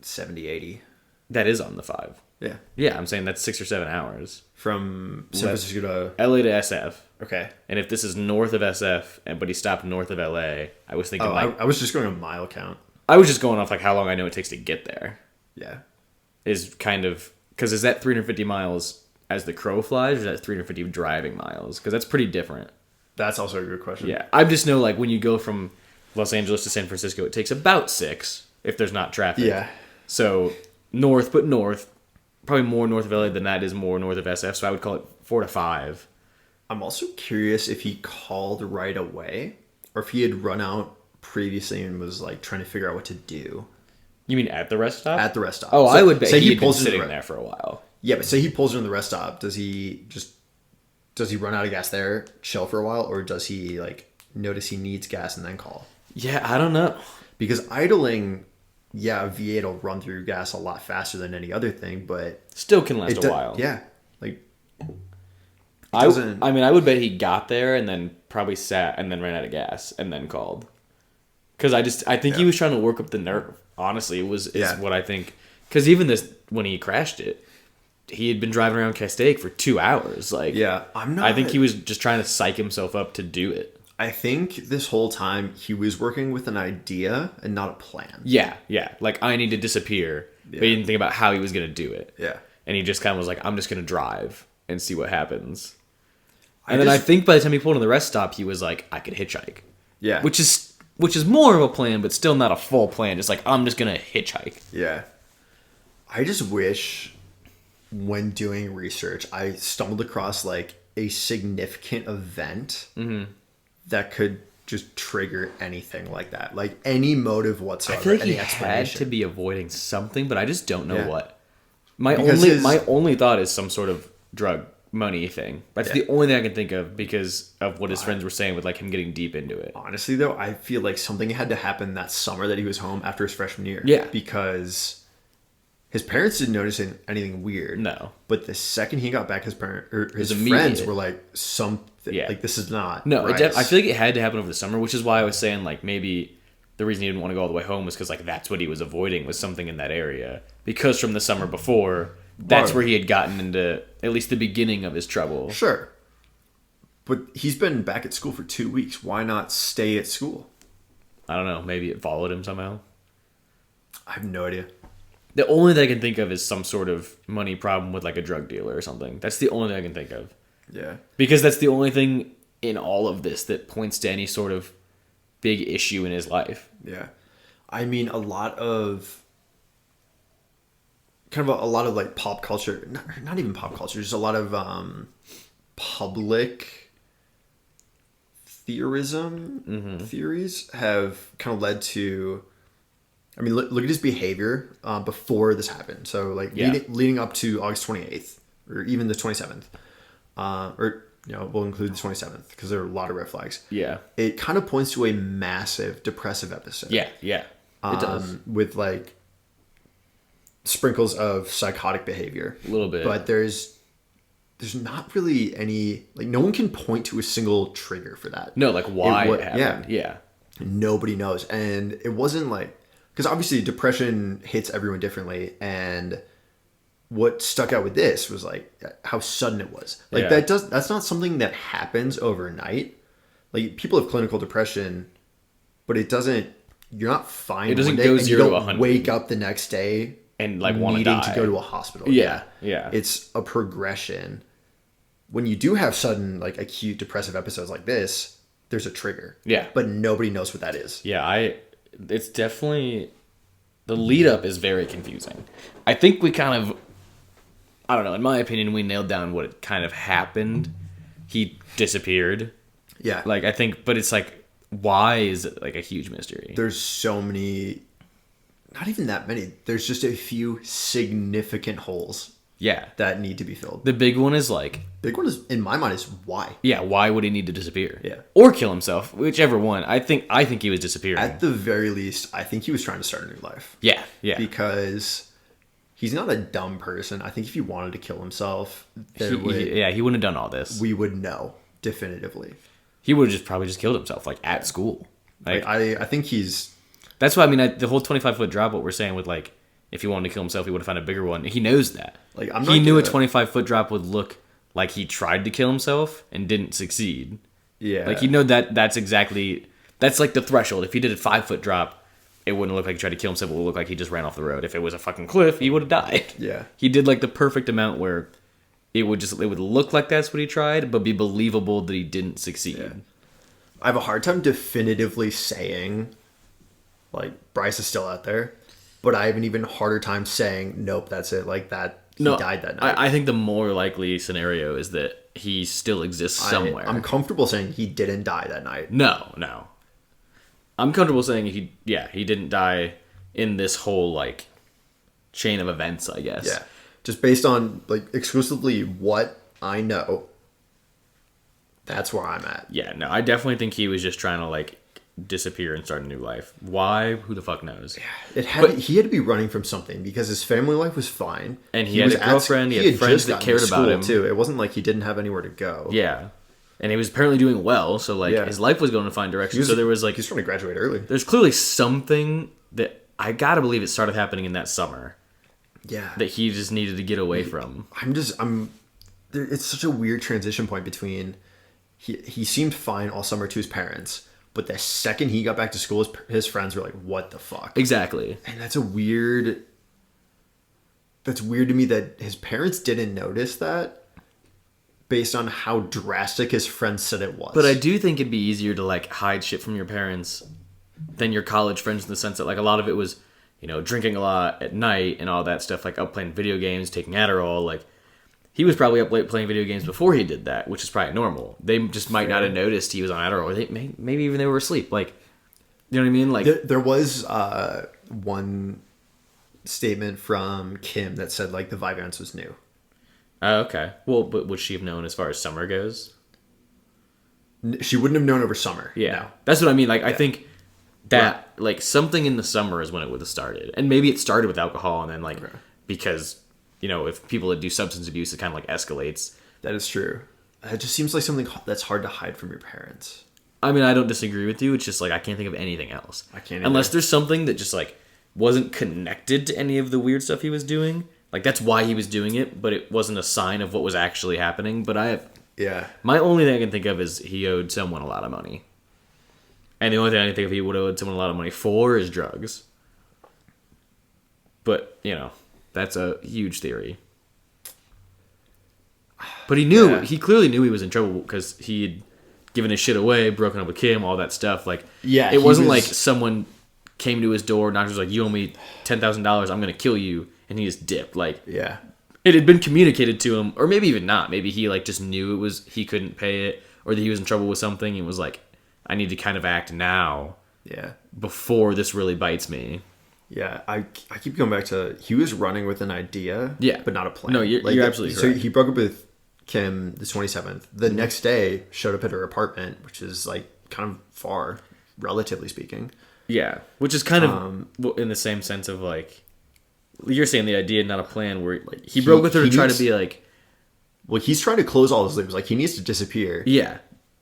70, 80. That is on the 5. Yeah. Yeah, I'm saying that's 6 or 7 hours. From San Francisco to... LA to SF. Okay. And if this is north of SF, but he stopped north of LA, I was thinking I was just going a mile count. I was just going off like how long I know it takes to get there. Yeah. Is kind of... Because is that 350 miles as the crow flies, or is that 350 driving miles? Because that's pretty different. That's also a good question. Yeah. I just know like when you go from Los Angeles to San Francisco, it takes about 6 if there's not traffic. Yeah. So north, probably more north of LA than that is more north of SF. So I would call it 4 to 5. I'm also curious if he called right away or if he had run out previously and was like trying to figure out what to do. You mean at the rest stop? At the rest stop. Oh, So, I would bet say he had been pulls in sitting the there for a while. Yeah, but say he pulls in the rest stop. Does he run out of gas there, chill for a while, or does he like notice he needs gas and then call? Yeah, I don't know. Because idling, yeah, a V8 will run through gas a lot faster than any other thing, but Still can last a while. Yeah, like I mean, I would bet he got there and then probably sat and then ran out of gas and then called. Because I think he was trying to work up the nerve. Honestly, is what I think. Because even when he crashed it, he had been driving around Castaic for 2 hours. Like, yeah, I think he was just trying to psych himself up to do it. I think this whole time he was working with an idea and not a plan. Yeah. Like, I need to disappear. But he didn't think about how he was going to do it. Yeah. And he just kind of was like, I'm just going to drive and see what happens. And then I think by the time he pulled in the rest stop, he was like, I could hitchhike. Yeah. Which is more of a plan, but still not a full plan. Just like, I'm just going to hitchhike. Yeah. I just wish when doing research, I stumbled across like a significant event that could just trigger anything like that. Like any motive whatsoever. I feel like any he had to be avoiding something, but I just don't know what. My only thought is some sort of drug money thing. That's the only thing I can think of because of what his friends were saying with like him getting deep into it. Honestly though, I feel like something had to happen that summer that he was home after his freshman year. Yeah. Because his parents didn't notice anything weird. No. But the second he got back, his friends immediate. were like, something, like this is not No, right. I feel like it had to happen over the summer, which is why I was saying like maybe the reason he didn't want to go all the way home was because like that's what he was avoiding was something in that area. Because from the summer before, that's where he had gotten into at least the beginning of his trouble. Sure. But he's been back at school for 2 weeks. Why not stay at school? I don't know. Maybe it followed him somehow. I have no idea. The only thing I can think of is some sort of money problem with like a drug dealer or something. That's the only thing I can think of. Yeah. Because that's the only thing in all of this that points to any sort of big issue in his life. Yeah. I mean, a lot of like pop culture, not even pop culture, just a lot of public theories have kind of led to, I mean, look at his behavior before this happened. So like leading up to August 28th or even the 27th, or we'll include the 27th because there are a lot of red flags. Yeah. It kind of points to a massive depressive episode. Yeah. It does. With like sprinkles of psychotic behavior. A little bit. But there's there's not really any, like, no one can point to a single trigger for that. No, like why it happened. Yeah. Nobody knows. And it wasn't like, because obviously depression hits everyone differently. And what stuck out with this was like how sudden it was. Like that's not something that happens overnight. Like people have clinical depression, but you're not fine. It doesn't go 0 to 100. Wake up the next day and like want to die. Needing to go to a hospital. Yeah. It's a progression. When you do have sudden, like, acute depressive episodes like this, there's a trigger. Yeah. But nobody knows what that is. Yeah, it's definitely... The lead up is very confusing. I think we kind of... I don't know, in my opinion, we nailed down what kind of happened. He disappeared. Yeah. Like, I think... But it's like, why is it, like, a huge mystery? There's so many... Not even that many. There's just a few significant holes. Yeah. That need to be filled. The big one is like... Big one is, in my mind, is why. Yeah, why would he need to disappear? Yeah. Or kill himself, whichever one. I think he was disappearing. At the very least, I think he was trying to start a new life. Yeah. Because he's not a dumb person. I think if he wanted to kill himself, he wouldn't have done all this. We would know definitively. He would have probably just killed himself, like, at school. Like I think he's... That's why, I mean, the whole 25-foot drop, what we're saying with, like, if he wanted to kill himself, he would have found a bigger one. He knows that. Like, he knew a 25-foot drop would look like he tried to kill himself and didn't succeed. Yeah. Like, he know that's exactly... That's, like, the threshold. If he did a 5-foot drop, it wouldn't look like he tried to kill himself. It would look like he just ran off the road. If it was a fucking cliff, he would have died. Yeah. He did, like, the perfect amount where it would look like that's what he tried, but be believable that he didn't succeed. Yeah. I have a hard time definitively saying, like, Bryce is still out there. But I have an even harder time saying, nope, that's it. Like, that he died that night. I think the more likely scenario is that he still exists somewhere. I'm comfortable saying he didn't die that night. No. I'm comfortable saying he didn't die in this whole, like, chain of events, I guess. Yeah. Just based on, like, exclusively what I know, that's where I'm at. Yeah, no, I definitely think he was just trying to, like, disappear and start a new life. Why? Who the fuck knows? Yeah, he had to be running from something because his family life was fine, and he had a girlfriend. He had friends that cared about him too. It wasn't like he didn't have anywhere to go. Yeah, and he was apparently doing well, so like his life was going to find direction. So there was like he's trying to graduate early. There's clearly something that I gotta believe it started happening in that summer. Yeah, that he just needed to get away from. It's such a weird transition point between he seemed fine all summer to his parents. But the second he got back to school, his friends were like, what the fuck? Exactly. And that's weird to me that his parents didn't notice that based on how drastic his friends said it was. But I do think it'd be easier to, like, hide shit from your parents than your college friends in the sense that, like, a lot of it was, you know, drinking a lot at night and all that stuff, like, up playing video games, taking Adderall, like... He was probably up late playing video games before he did that, which is probably normal. They just might not have noticed he was on Adderall, or maybe even they were asleep. Like, you know what I mean? Like, there was one statement from Kim that said, like, the Vyvanse was new. Oh, okay. Well, but would she have known as far as summer goes? She wouldn't have known over summer. Yeah. No. That's what I mean. Like, I think that, like, something in the summer is when it would have started. And maybe it started with alcohol, and then, like, because... You know, if people that do substance abuse, it kind of like escalates. That is true. It just seems like something that's hard to hide from your parents. I mean, I don't disagree with you. It's just like I can't think of anything else. I can't unless there's something that just like wasn't connected to any of the weird stuff he was doing. Like that's why he was doing it, but it wasn't a sign of what was actually happening. But my only thing I can think of is he owed someone a lot of money, and the only thing I can think of he would have owed someone a lot of money for is drugs. But you know. That's a huge theory. But he knew, he clearly knew he was in trouble because he'd given his shit away, broken up with Kim, all that stuff. Like, it wasn't like someone came to his door, and was like, you owe me $10,000, I'm going to kill you, and he just dipped. Like, it had been communicated to him, or maybe even not. Maybe he like just knew he couldn't pay it, or that he was in trouble with something, and was like, I need to kind of act now before this really bites me. Yeah, I keep going back to he was running with an idea, but not a plan. No, you're absolutely correct. So he broke up with Kim the 27th. The next day, showed up at her apartment, which is like kind of far, relatively speaking. Yeah, which is kind of in the same sense of like you're saying the idea, not a plan. Where like he broke with her to try to be like, Well, he's trying to close all his loops. Like, he needs to disappear. Yeah.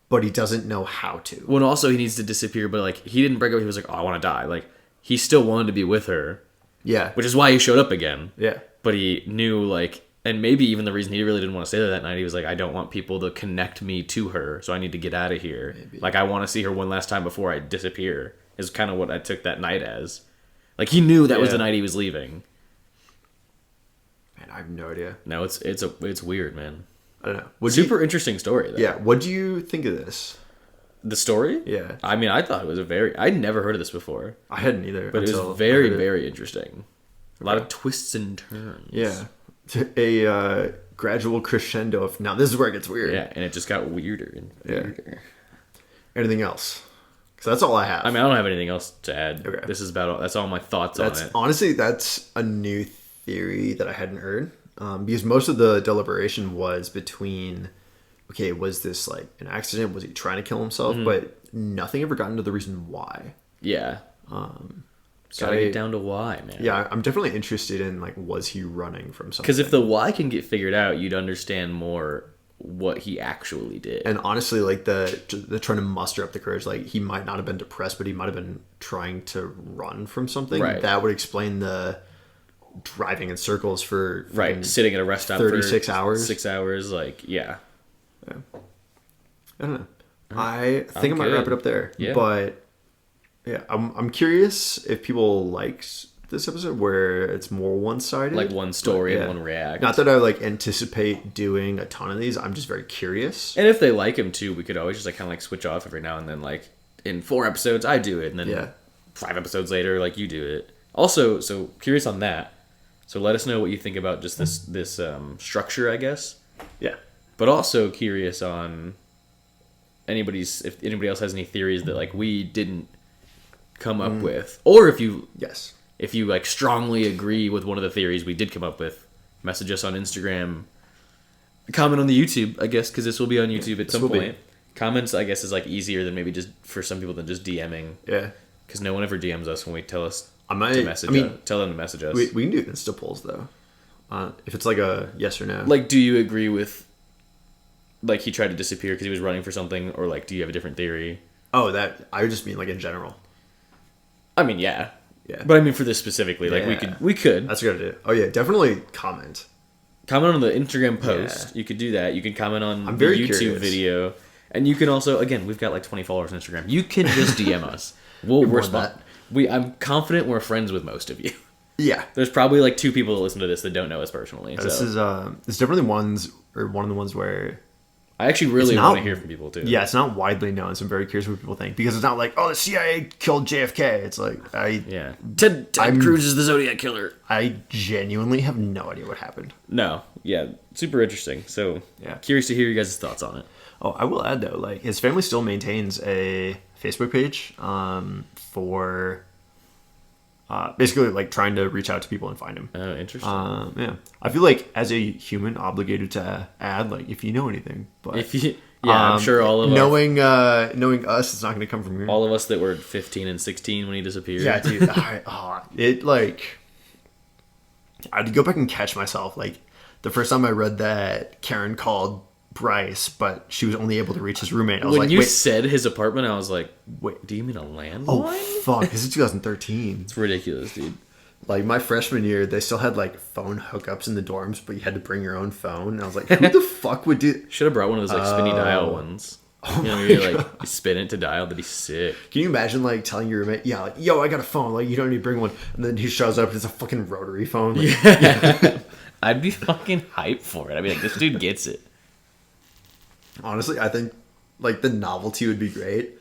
But he doesn't know how to. Well, and also he needs to disappear, but like he didn't break up. He was like, "Oh, I want to die." Like he still wanted to be with her. Yeah. Which is why he showed up again. Yeah. But he knew like, and maybe even the reason he really didn't want to stay there that night, he was like, "I don't want people to connect me to her, so I need to get out of here. Maybe. Like I want to see her one last time before I disappear." Is kind of what I took that night as. Like he knew that was the night he was leaving. Man, I have no idea. No, it's weird, man. I don't know. Super interesting story, though. Yeah. What do you think of this? The story? Yeah. I mean, I thought it was I'd never heard of this before. I hadn't either. But it was very, very interesting. A lot of twists and turns. Yeah. A gradual crescendo of, now this is where it gets weird. Yeah, and it just got weirder and weirder. Yeah. Anything else? Because that's all I have. I mean, I don't have anything else to add. Okay. This is that's all my thoughts on it. Honestly, that's a new theory that I hadn't heard. Because most of the deliberation was between, okay, was this like an accident? Was he trying to kill himself? Mm-hmm. But nothing ever got into the reason why. Yeah. Gotta get down to why, man. Yeah, I'm definitely interested in, like, was he running from something? Because if the why can get figured out, you'd understand more what he actually did. And honestly, like, the trying to muster up the courage, like, he might not have been depressed, but he might have been trying to run from something. Right. That would explain the driving in circles for sitting at a rest stop 36 for hours. 6 hours, like, yeah. I don't know. I think I might wrap it up there. Yeah. But yeah, I'm curious if people liked this episode where it's more one-sided, like one story and one react. Not that I like anticipate doing a ton of these. I'm just very curious. And if they like him too, we could always just like kind of like switch off every now and then. Like in 4 episodes, I do it, and then 5 episodes later, like you do it. Also, so curious on that. So let us know what you think about just this structure, I guess. Yeah. But also curious on if anybody else has any theories that like we didn't come up with, or if you like strongly agree with one of the theories we did come up with, message us on Instagram, comment on the YouTube, I guess, because this will be on YouTube at some point. Comments, I guess, is like easier than maybe just for some people than just DMing. Yeah, because no one ever DMs us when we tell us to message. Tell them to message us. We can do Insta polls though, if it's like a yes or no. Like, do you agree with like he tried to disappear because he was running for something, or like do you have a different theory? Oh, that I would just mean like in general. I mean, yeah. But I mean, for this specifically, like we could. That's a good idea. Oh yeah, definitely comment. Comment on the Instagram post. Yeah. You could do that. You can comment on the YouTube curious. video, and you can also, again, we've got like 20 followers on Instagram. You can just DM us. We'll respond. I'm confident we're friends with most of you. Yeah. There's probably like 2 people that listen to this that don't know us personally. This is it's definitely one of the ones where I actually really want to hear from people too. Yeah, it's not widely known, so I'm very curious what people think, because it's not like, oh, the CIA killed JFK. It's like Ted Cruz is the Zodiac killer. I genuinely have no idea what happened. No, yeah, super interesting. So curious to hear you guys' thoughts on it. Oh, I will add though, like his family still maintains a Facebook page for basically like trying to reach out to people and find him. Oh, interesting. Yeah, I feel like as a human obligated to add, like, if you know anything, but I'm sure all of knowing us, it's not going to come from here. All of us that were 15 and 16 when he disappeared. Yeah, dude. It like I had to go back and catch myself. Like the first time I read that Karen called Bryce, but she was only able to reach his roommate. I was when you said his apartment, I was like, "Wait, do you mean a landline?" Oh fuck! This is 2013. It's ridiculous, dude. Like my freshman year, they still had like phone hookups in the dorms, but you had to bring your own phone. And I was like, "Who the fuck would do?" Should have brought one of those like spinny dial ones. Oh, you know, you like you spin it to dial. That'd be sick. Can you imagine like telling your roommate, "Yeah, like, yo, I got a phone. Like, you don't need to bring one," and then he shows up and it's a fucking rotary phone. Like, yeah. I'd be fucking hyped for it. I'd be like, "This dude gets it." Honestly, I think like the novelty would be great,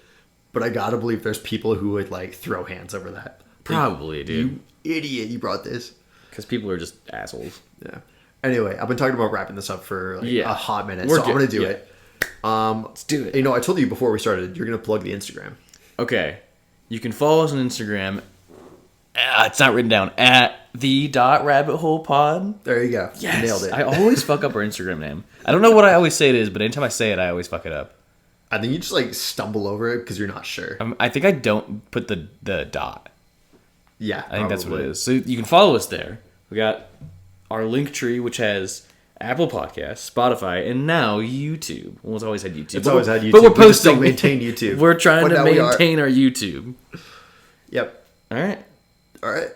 but I gotta believe there's people who would like throw hands over that. Probably, like, dude. You idiot! You brought this because people are just assholes. Yeah. Anyway, I've been talking about wrapping this up for like a hot minute, so I'm gonna do it. Let's do it. You know, I told you before we started, you're gonna plug the Instagram. Okay, you can follow us on Instagram. It's not written down at the.rabbitholepod. There you go. Yes. Nailed it. I always fuck up our Instagram name. I don't know what I always say it is, but anytime I say it, I always fuck it up. I think you just like stumble over it because you're not sure. I think I don't put the dot. Yeah, I think that's what it is. So you can follow us there. We got our link tree, which has Apple Podcasts, Spotify, and now YouTube. Well, it's always had YouTube. It's always had YouTube. But we're We just posting. don't maintain YouTube. We're trying But to now we are. maintain our YouTube. Yep. All right. All right.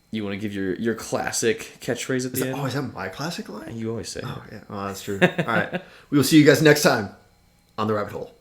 You want to give your classic catchphrase at the end? Oh, is that my classic line? You always say. Oh, yeah. Oh, that's true. All right. We will see you guys next time on The Rabbit Hole.